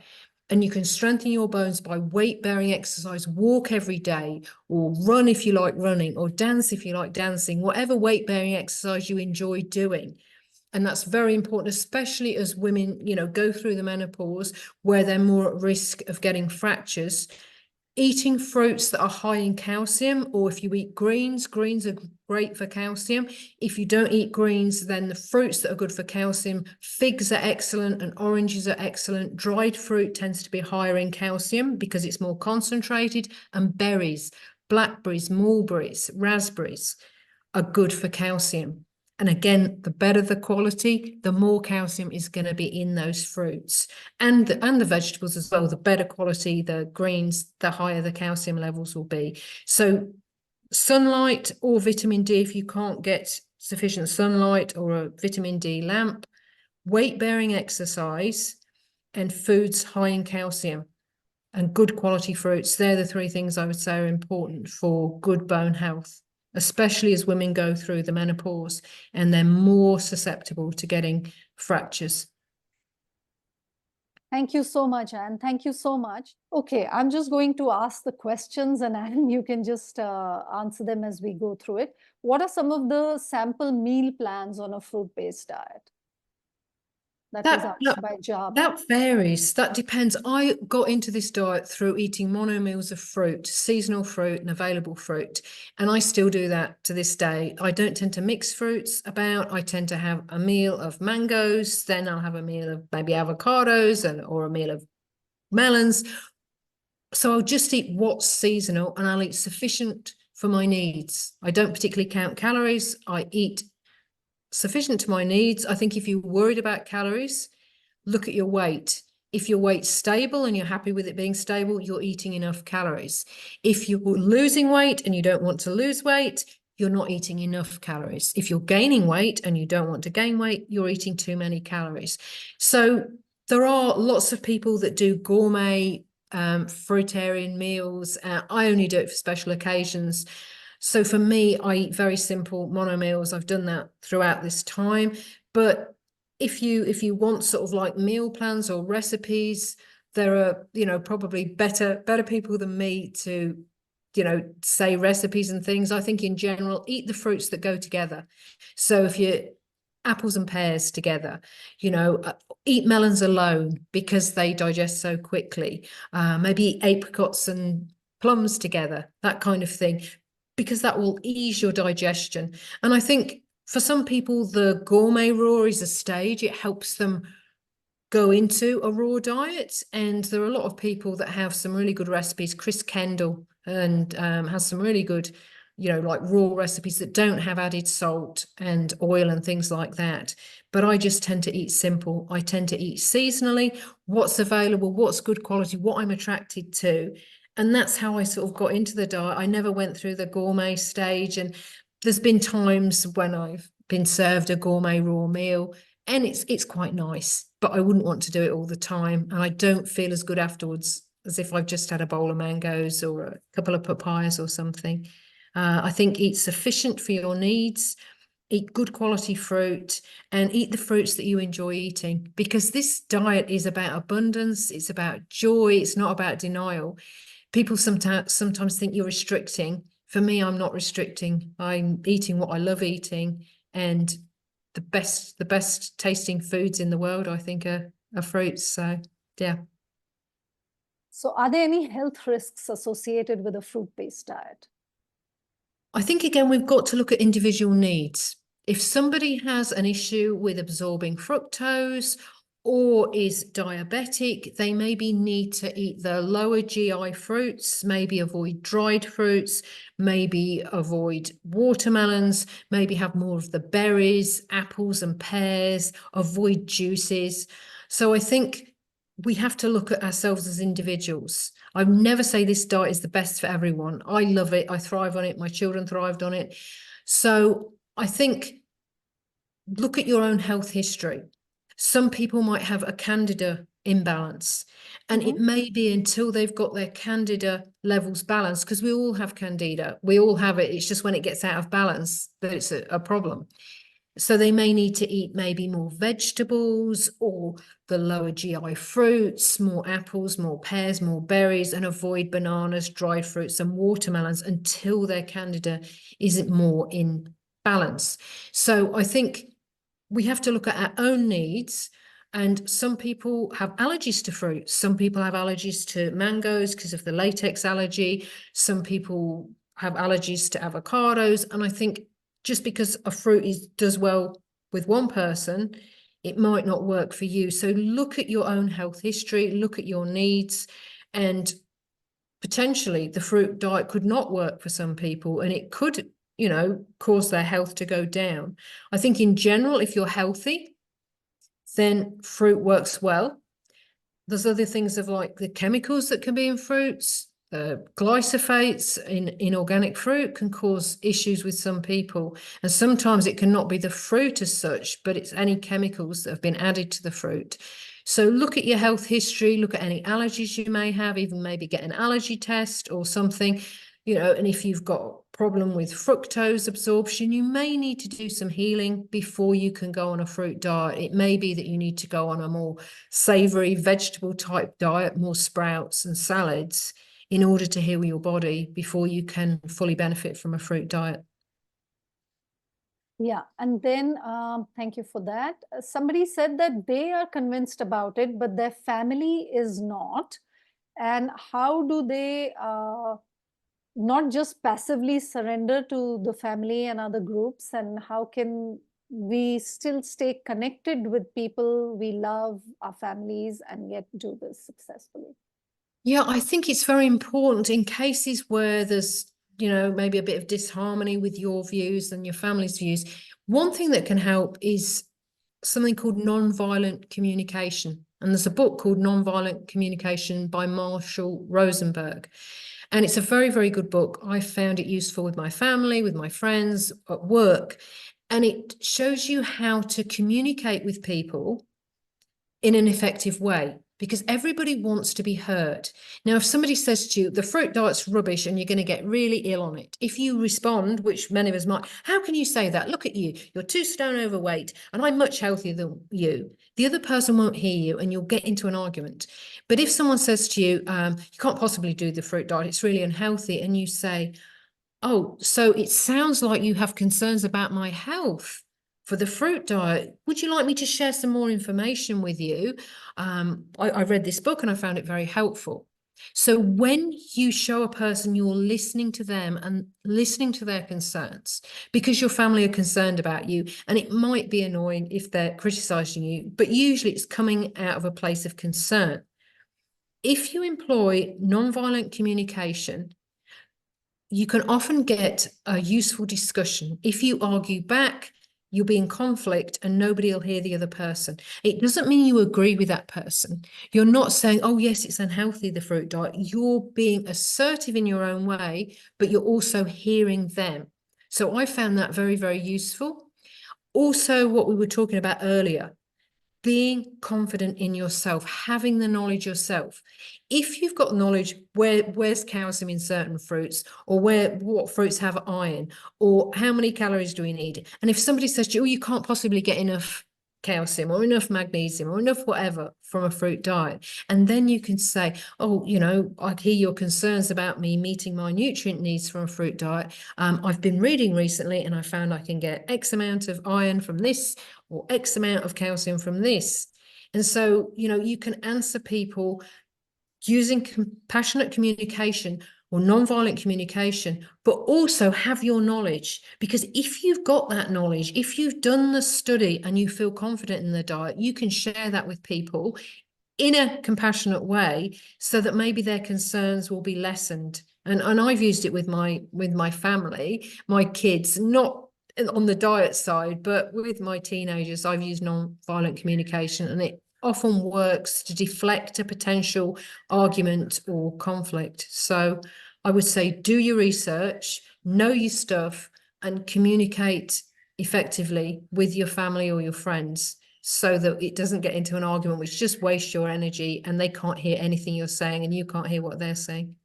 And you can strengthen your bones by weight-bearing exercise, walk every day, or run if you like running, or dance if you like dancing, whatever weight-bearing exercise you enjoy doing. And that's very important, especially as women, go through the menopause where they're more at risk of getting fractures. Eating fruits that are high in calcium, or if you eat greens are great for calcium. If you don't eat greens, then the fruits that are good for calcium, figs are excellent and oranges are excellent. Dried fruit tends to be higher in calcium because it's more concentrated, and berries, blackberries, mulberries, raspberries are good for calcium. And again, the better the quality, the more calcium is going to be in those fruits and the vegetables as well. The better quality, the greens, the higher the calcium levels will be. So sunlight or vitamin D, if you can't get sufficient sunlight, or a vitamin D lamp, weight-bearing exercise, and foods high in calcium and good quality fruits. They're the three things I would say are important for good bone health, especially as women go through the menopause and they're more susceptible to getting fractures. Thank you so much, Anne. Thank you so much. Okay, I'm just going to ask the questions, and Anne, you can just answer them as we go through it. What are some of the sample meal plans on a fruit-based diet? That was asked by Job. That varies. That depends. I got into this diet through eating mono meals of fruit, seasonal fruit and available fruit. And I still do that to this day. I don't tend to mix fruits about. I tend to have a meal of mangoes, then I'll have a meal of maybe avocados or a meal of melons. So I'll just eat what's seasonal, and I'll eat sufficient for my needs. I don't particularly count calories. I eat sufficient to my needs. I think if you're worried about calories, look at your weight. If your weight's stable and you're happy with it being stable, you're eating enough calories. If you're losing weight and you don't want to lose weight, you're not eating enough calories. If you're gaining weight and you don't want to gain weight, you're eating too many calories. So there are lots of people that do gourmet fruitarian meals. I only do it for special occasions. So for me, I eat very simple mono meals. I've done that throughout this time. But if you want sort of like meal plans or recipes, there are, probably better people than me to, say recipes and things. I think in general, eat the fruits that go together. So if you apples and pears together, eat melons alone because they digest so quickly. Maybe eat apricots and plums together, that kind of thing, because that will ease your digestion. And I think for some people, the gourmet raw is a stage. It helps them go into a raw diet. And there are a lot of people that have some really good recipes. Chris Kendall and has some really good, like raw recipes that don't have added salt and oil and things like that. But I just tend to eat simple. I tend to eat seasonally, what's available, what's good quality, what I'm attracted to. And that's how I sort of got into the diet. I never went through the gourmet stage. And there's been times when I've been served a gourmet raw meal and it's quite nice, but I wouldn't want to do it all the time. And I don't feel as good afterwards as if I've just had a bowl of mangoes or a couple of papayas or something. I think eat sufficient for your needs, eat good quality fruit, and eat the fruits that you enjoy eating, because this diet is about abundance. It's about joy. It's not about denial. People sometimes think you're restricting. For me, I'm not restricting. I'm eating what I love eating, and the best tasting foods in the world, I think, are fruits. So yeah. So are there any health risks associated with a fruit-based diet? I think, again, we've got to look at individual needs. If somebody has an issue with absorbing fructose or is diabetic, they maybe need to eat the lower GI fruits, maybe avoid dried fruits, maybe avoid watermelons, maybe have more of the berries, apples and pears, avoid juices. So I think we have to look at ourselves as individuals. I never say this diet is the best for everyone. I love it. I thrive on it. My children thrived on it. So I think look at your own health history. Some people might have a candida imbalance, and it may be until they've got their candida levels balanced, because we all have candida. We all have it. It's just when it gets out of balance that it's a problem. So they may need to eat maybe more vegetables or the lower GI fruits, more apples, more pears, more berries, and avoid bananas, dried fruits, and watermelons until their candida isn't more in balance. So I think we have to look at our own needs. And some people have allergies to fruit. Some people have allergies to mangoes because of the latex allergy. Some people have allergies to avocados. And I think just because a fruit does well with one person, it might not work for you. So look at your own health history, look at your needs, and potentially the fruit diet could not work for some people, and it could, cause their health to go down. I think in general, if you're healthy, then fruit works well. There's other things of like the chemicals that can be in fruits. Glyphosates in organic fruit can cause issues with some people. And sometimes it cannot be the fruit as such, but it's any chemicals that have been added to the fruit. So look at your health history, look at any allergies you may have, even maybe get an allergy test or something, and if you've got a problem with fructose absorption, you may need to do some healing before you can go on a fruit diet. It may be that you need to go on a more savory vegetable type diet, more sprouts and salads, in order to heal your body before you can fully benefit from a fruit diet. Yeah, and then thank you for that. Somebody said that they are convinced about it, but their family is not. And how do they not just passively surrender to the family and other groups, and how can we still stay connected with people we love, our families, and yet do this successfully? Yeah, I think it's very important in cases where there's, maybe a bit of disharmony with your views and your family's views. One thing that can help is something called nonviolent communication. And there's a book called Nonviolent Communication by Marshall Rosenberg. And it's a very, very good book. I found it useful with my family, with my friends, at work. And it shows you how to communicate with people in an effective way, because everybody wants to be heard. Now, if somebody says to you, the fruit diet's rubbish and you're going to get really ill on it, if you respond, which many of us might, how can you say that? Look at you, you're 2 stone overweight and I'm much healthier than you. The other person won't hear you and you'll get into an argument. But if someone says to you, you can't possibly do the fruit diet, it's really unhealthy, and you say, oh, so it sounds like you have concerns about my health for the fruit diet. Would you like me to share some more information with you? I read this book and I found it very helpful. So when you show a person you're listening to them and listening to their concerns, because your family are concerned about you, and it might be annoying if they're criticizing you, but usually it's coming out of a place of concern. If you employ nonviolent communication, you can often get a useful discussion. If you argue back, you'll be in conflict and nobody will hear the other person. It doesn't mean you agree with that person. You're not saying, oh, yes, it's unhealthy, the fruit diet. You're being assertive in your own way, but you're also hearing them. So I found that very, very useful. Also, what we were talking about earlier, being confident in yourself, having the knowledge yourself. If you've got knowledge where's calcium in certain fruits, or what fruits have iron, or how many calories do we need, and if somebody says to you, oh, you can't possibly get enough calcium or enough magnesium or enough whatever from a fruit diet, and then you can say, oh, I hear your concerns about me meeting my nutrient needs from a fruit diet. I've been reading recently and I found I can get X amount of iron from this or X amount of calcium from this. And so, you can answer people using compassionate communication or nonviolent communication, but also have your knowledge. Because if you've got that knowledge, if you've done the study and you feel confident in the diet, you can share that with people in a compassionate way so that maybe their concerns will be lessened. And I've used it with my family, my kids, not on the diet side, but with my teenagers, I've used non-violent communication, and it often works to deflect a potential argument or conflict. So I would say do your research, know your stuff, and communicate effectively with your family or your friends so that it doesn't get into an argument which just wastes your energy and they can't hear anything you're saying and you can't hear what they're saying.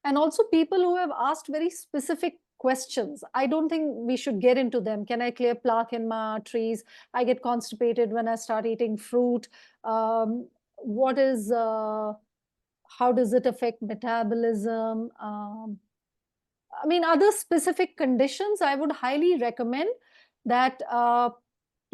And also people who have asked very specific questions. I don't think we should get into them. Can I clear plaque in my arteries? I get constipated when I start eating fruit. What is, how does it affect metabolism? I mean, other specific conditions, I would highly recommend that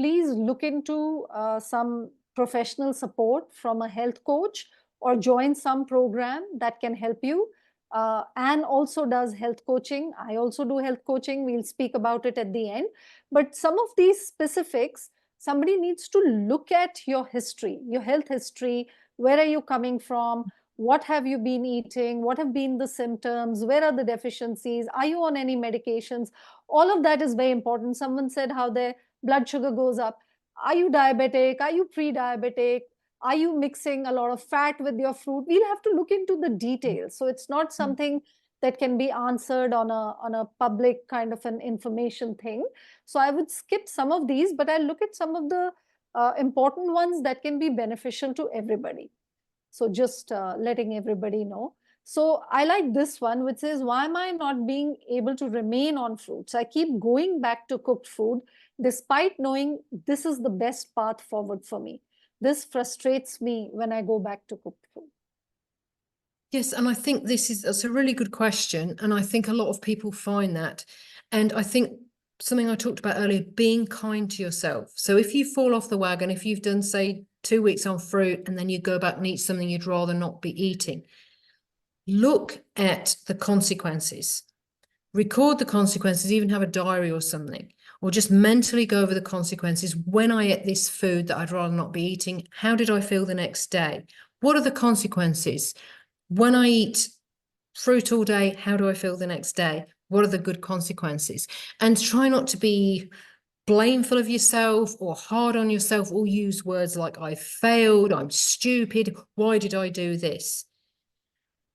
please look into some professional support from a health coach or join some program that can help you. And also does health coaching. I also do health coaching. We'll speak about it at the end. But some of these specifics, somebody needs to look at your history, your health history. Where are you coming from? What have you been eating? What have been the symptoms? Where are the deficiencies? Are you on any medications? All of that is very important. Someone said how their blood sugar goes up. Are you diabetic? Are you pre-diabetic? Are you mixing a lot of fat with your fruit? We'll have to look into the details. So it's not something that can be answered on a public kind of an information thing. So I would skip some of these, but I'll look at some of the important ones that can be beneficial to everybody. So just letting everybody know. So I like this one, which says, why am I not being able to remain on fruits? I keep going back to cooked food, despite knowing this is the best path forward for me. This frustrates me when I go back to cooked food. Yes, and I think that's a really good question. And I think a lot of people find that. And I think something I talked about earlier, being kind to yourself. So if you fall off the wagon, if you've done, say, 2 weeks on fruit and then you go back and eat something you'd rather not be eating, look at the consequences. Record the consequences, even have a diary or something, or just mentally go over the consequences. When I ate this food that I'd rather not be eating, how did I feel the next day? What are the consequences? When I eat fruit all day, how do I feel the next day? What are the good consequences? And try not to be blameful of yourself or hard on yourself, or use words like I failed, I'm stupid, why did I do this?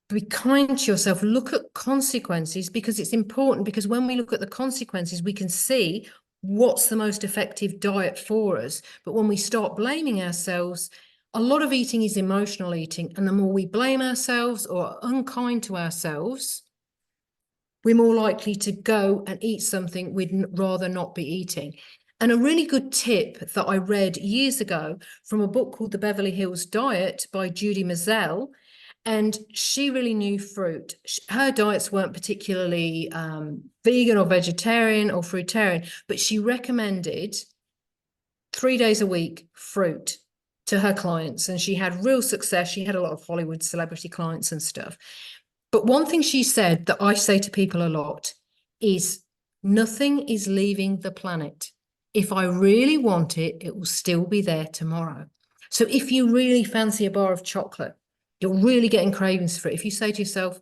Be kind to yourself, look at consequences, because it's important, because when we look at the consequences, we can see what's the most effective diet for us. But when we start blaming ourselves, a lot of eating is emotional eating. And the more we blame ourselves or are unkind to ourselves, we're more likely to go and eat something we'd rather not be eating. And a really good tip that I read years ago from a book called The Beverly Hills Diet by Judy Mazel, and she really knew fruit. Her diets weren't particularly vegan or vegetarian or fruitarian, but she recommended 3 days a week fruit to her clients. And she had real success. She had a lot of Hollywood celebrity clients and stuff. But one thing she said that I say to people a lot is nothing is leaving the planet. If I really want it, it will still be there tomorrow. So if you really fancy a bar of chocolate, you're really getting cravings for it. If you say to yourself,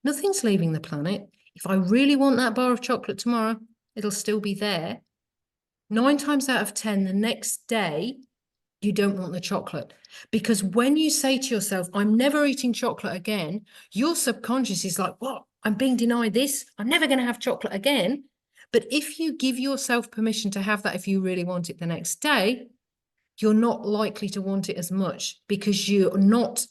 nothing's leaving the planet. If I really want that bar of chocolate tomorrow, it'll still be there. 9 times out of 10, the next day, you don't want the chocolate. Because when you say to yourself, I'm never eating chocolate again, your subconscious is like, what? I'm being denied this. I'm never going to have chocolate again. But if you give yourself permission to have that, if you really want it the next day, you're not likely to want it as much because you're not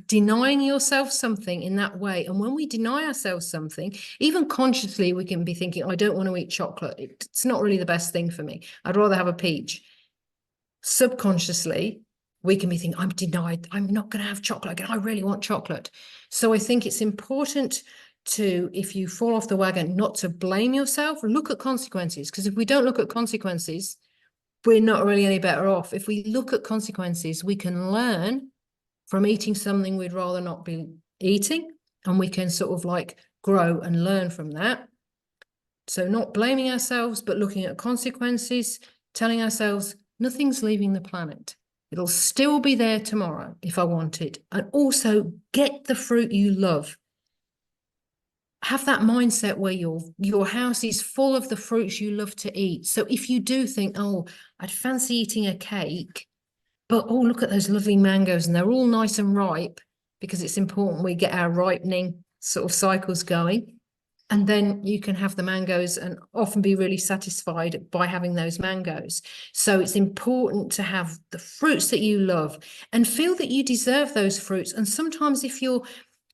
denying yourself something in that way. And when we deny ourselves something, even consciously, we can be thinking, I don't want to eat chocolate. It's not really the best thing for me. I'd rather have a peach. Subconsciously, we can be thinking, I'm denied, I'm not going to have chocolate again. I really want chocolate. So I think it's important to, if you fall off the wagon, not to blame yourself, look at consequences. Because if we don't look at consequences, we're not really any better off. If we look at consequences, we can learn from eating something we'd rather not be eating, and we can sort of like grow and learn from that. So not blaming ourselves, but looking at consequences, telling ourselves nothing's leaving the planet. It'll still be there tomorrow if I want it. And also get the fruit you love. Have that mindset where your house is full of the fruits you love to eat. So if you do think, oh, I'd fancy eating a cake, but oh, look at those lovely mangoes and they're all nice and ripe, because it's important we get our ripening sort of cycles going. And then you can have the mangoes and often be really satisfied by having those mangoes. So it's important to have the fruits that you love and feel that you deserve those fruits. And sometimes if you're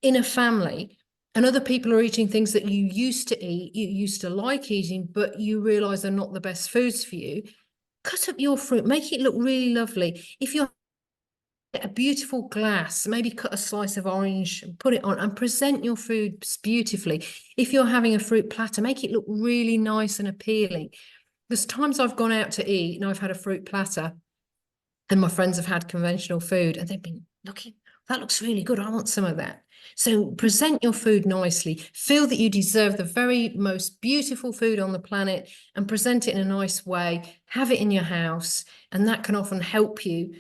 in a family and other people are eating things that you used to eat, you used to like eating, but you realize they're not the best foods for you, cut up your fruit, make it look really lovely. If you're a beautiful glass, maybe cut a slice of orange and put it on and present your foods beautifully. If you're having a fruit platter, make it look really nice and appealing. There's times I've gone out to eat and I've had a fruit platter and my friends have had conventional food and they've been looking, that looks really good. I want some of that. So present your food nicely, feel that you deserve the very most beautiful food on the planet and present it in a nice way, have it in your house. And that can often help you,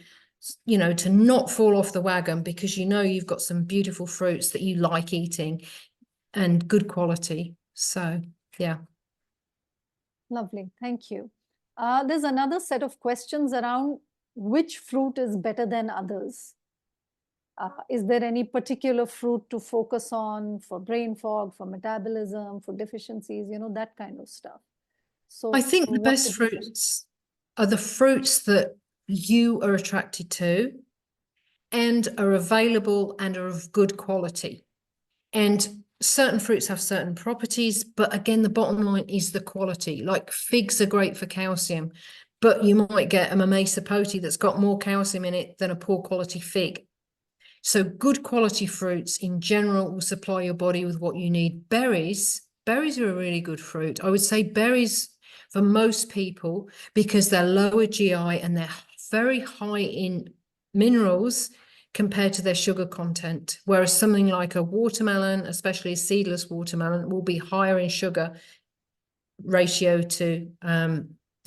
you know, to not fall off the wagon because you know you've got some beautiful fruits that you like eating and good quality. So, yeah. Lovely. Thank you. There's another set of questions around which fruit is better than others. Is there any particular fruit to focus on for brain fog, for metabolism, for deficiencies, you know, that kind of stuff? So I think the best fruits are the fruits that you are attracted to and are available and are of good quality. And certain fruits have certain properties, but again, the bottom line is the quality. Like figs are great for calcium, but you might get a mamey sapote that's got more calcium in it than a poor quality fig. So good quality fruits in general will supply your body with what you need. Berries are a really good fruit. I would say berries for most people because they're lower GI and they're very high in minerals compared to their sugar content. Whereas something like a watermelon, especially a seedless watermelon, will be higher in sugar ratio to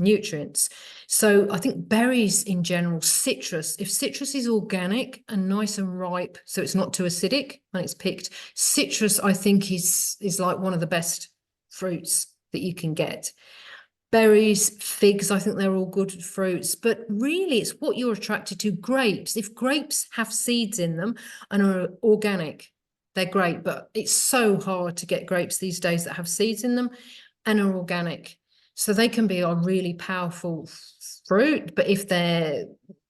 nutrients. So I think berries in general, citrus, if citrus is organic and nice and ripe, so it's not too acidic when it's picked, citrus I think is like one of the best fruits that you can get. Berries, figs, I think they're all good fruits, but really it's what you're attracted to. Grapes, if grapes have seeds in them and are organic, they're great, but it's so hard to get grapes these days that have seeds in them and are organic. So they can be a really powerful fruit, but if they're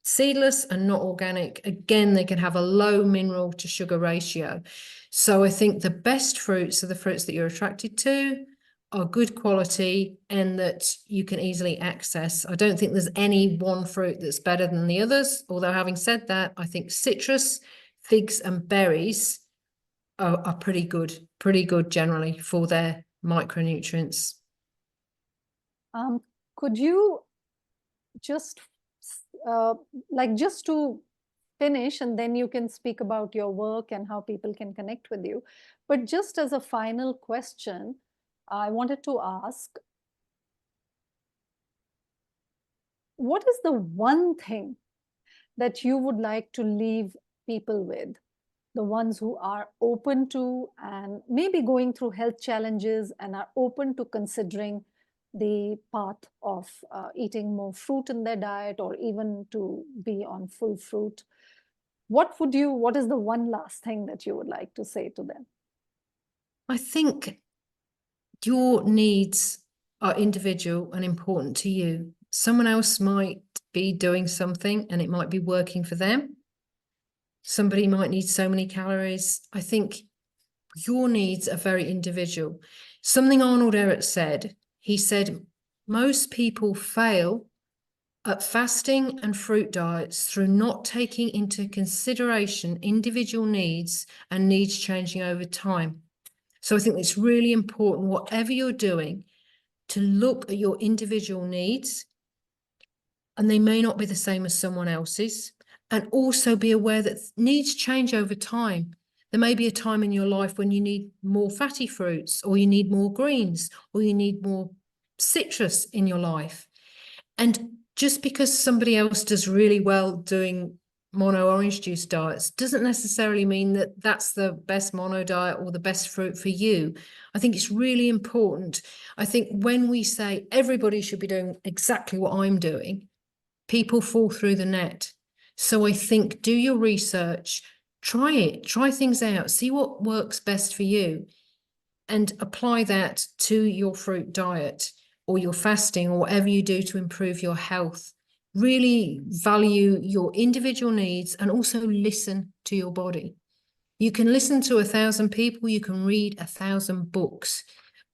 seedless and not organic, again, they can have a low mineral to sugar ratio. So I think the best fruits are the fruits that you're attracted to, are good quality, and that you can easily access. I don't think there's any one fruit that's better than the others. Although having said that, I think citrus, figs and berries are pretty good generally for their micronutrients. Could you just just to finish, and then you can speak about your work and how people can connect with you. But just as a final question, I wanted to ask, what is the one thing that you would like to leave people with? The ones who are open to and maybe going through health challenges and are open to considering the path of eating more fruit in their diet, or even to be on full fruit. What is the one last thing that you would like to say to them? I think your needs are individual and important to you. Someone else might be doing something and it might be working for them. Somebody might need so many calories. I think your needs are very individual. Something Arnold Ehret said, he said, most people fail at fasting and fruit diets through not taking into consideration individual needs and needs changing over time. So I think it's really important, whatever you're doing, to look at your individual needs, and they may not be the same as someone else's, and also be aware that needs change over time. There may be a time in your life when you need more fatty fruits, or you need more greens, or you need more citrus in your life. And just because somebody else does really well doing mono orange juice diets doesn't necessarily mean that that's the best mono diet or the best fruit for you. I think it's really important. I think when we say everybody should be doing exactly what I'm doing, people fall through the net. So I think do your research, try things out, see what works best for you, and apply that to your fruit diet or your fasting or whatever you do to improve your health. Really value your individual needs and also listen to your body. You can listen to 1,000 people, you can read 1,000 books,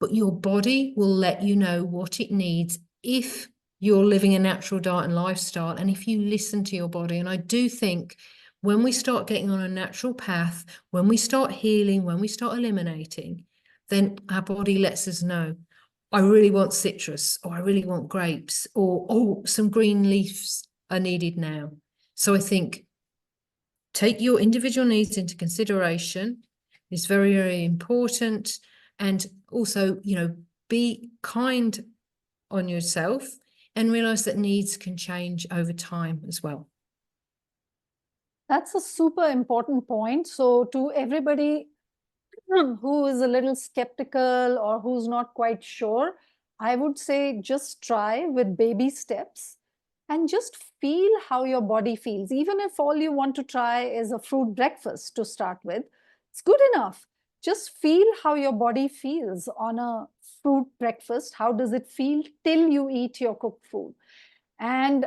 but your body will let you know what it needs if you're living a natural diet and lifestyle, and if you listen to your body. And I do think when we start getting on a natural path, when we start healing, when we start eliminating, then our body lets us know, I really want citrus, or I really want grapes, or oh, some green leaves are needed now. So I think take your individual needs into consideration is very, very important. And also, be kind on yourself and realize that needs can change over time as well. That's a super important point. So to everybody who is a little skeptical or who's not quite sure, I would say just try with baby steps and just feel how your body feels. Even if all you want to try is a fruit breakfast to start with, it's good enough. Just feel how your body feels on a fruit breakfast. How does it feel till you eat your cooked food? And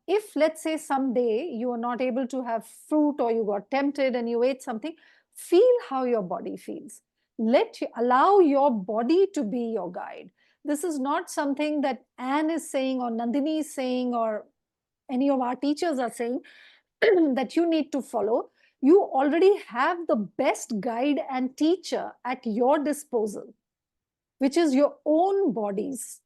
if, let's say, someday you are not able to have fruit, or you got tempted and you ate something, feel how your body feels. Allow your body to be your guide. This is not something that Anne is saying, or Nandini is saying, or any of our teachers are saying that you need to follow. You already have the best guide and teacher at your disposal, which is your own body's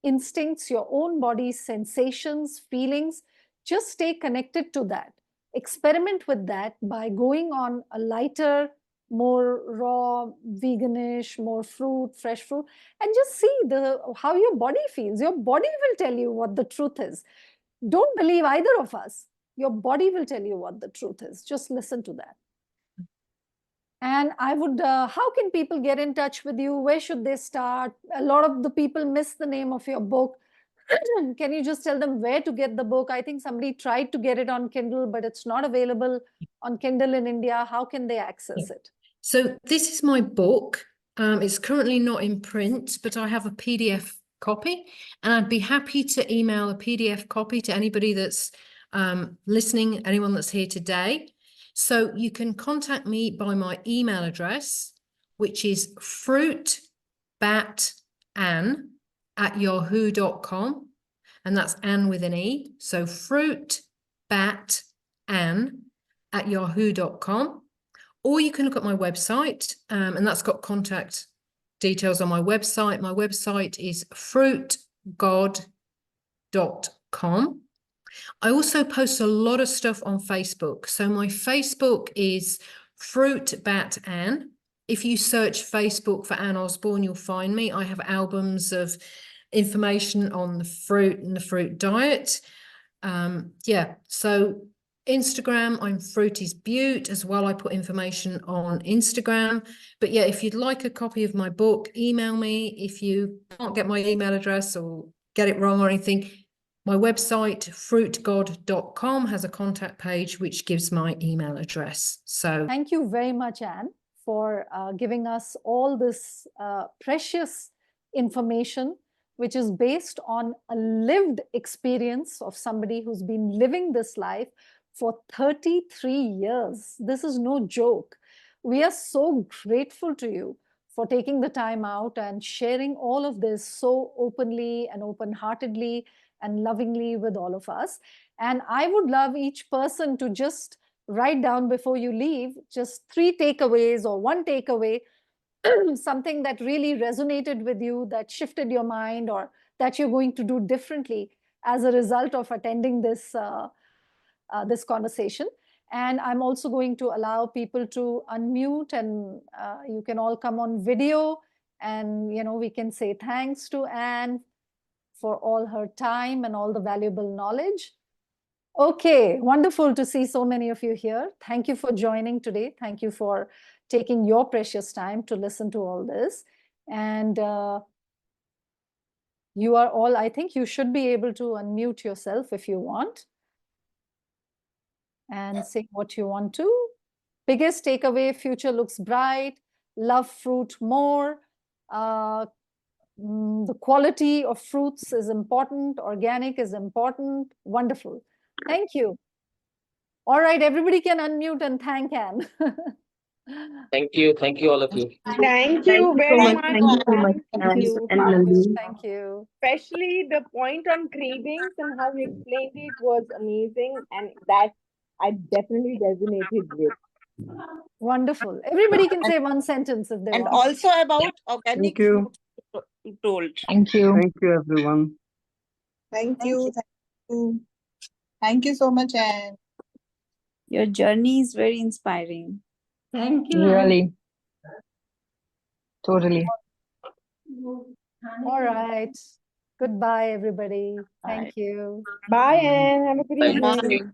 instincts, your own body's sensations, feelings. Just stay connected to that. Experiment with that by going on a lighter, more raw, veganish, more fruit, fresh fruit, and just see how your body feels. Your body will tell you what the truth is. Don't believe either of us. Your body will tell you what the truth is. Just listen to that. And I would, how can people get in touch with you? Where should they start? A lot of the people miss the name of your book. Can you just tell them where to get the book? I think somebody tried to get it on Kindle, but it's not available on Kindle in India. How can they access it? So this is my book. It's currently not in print, but I have a PDF copy, and I'd be happy to email a PDF copy to anybody that's listening, anyone that's here today. So you can contact me by my email address, which is fruitbatann@yahoo.com. And that's Anne with an E. So fruitbatann@yahoo.com. Or you can look at my website, and that's got contact details on my website. My website is fruitgod.com. I also post a lot of stuff on Facebook. So my Facebook is fruitbatann. If you search Facebook for Anne Osborne, you'll find me. I have albums of information on the fruit and the fruit diet. Yeah, so Instagram, I'm Fruity's Beaut as well. I put information on Instagram. But yeah, if you'd like a copy of my book, email me. If you can't get my email address or get it wrong or anything, my website, fruitgod.com, has a contact page which gives my email address. So thank you very much, Anne, for giving us all this precious information, which is based on a lived experience of somebody who's been living this life for 33 years. This is no joke. We are so grateful to you for taking the time out and sharing all of this so openly and open-heartedly and lovingly with all of us. And I would love each person to just write down before you leave just 3 takeaways or 1 takeaway, something that really resonated with you, that shifted your mind, or that you're going to do differently as a result of attending this this conversation. And I'm also going to allow people to unmute, and you can all come on video, and we can say thanks to Anne for all her time and all the valuable knowledge. Okay, wonderful to see so many of you here. Thank you for joining today. Thank you for taking your precious time to listen to all this. And you are all, I think you should be able to unmute yourself if you want and say what you want to. Biggest takeaway: future looks bright, love fruit more. The quality of fruits is important, organic is important. Wonderful. Thank you. All right, everybody can unmute and thank Anne. Thank you all of you. Thank you very much. Thank you so much, Thank you. and Nandini. Thank you. Especially the point on cravings and how you explained it was amazing, and that I definitely resonated with. Wonderful. Everybody can say 1 sentence if they And want. also about organic Thank you. fruit you told. Thank you. Thank you, everyone. Thank you. Thank you. Thank you so much, Anne. Your journey is very inspiring. Thank you. Really. Totally. All right. Goodbye, everybody. Thank you. Bye, Anne. Have a good Thank evening. you.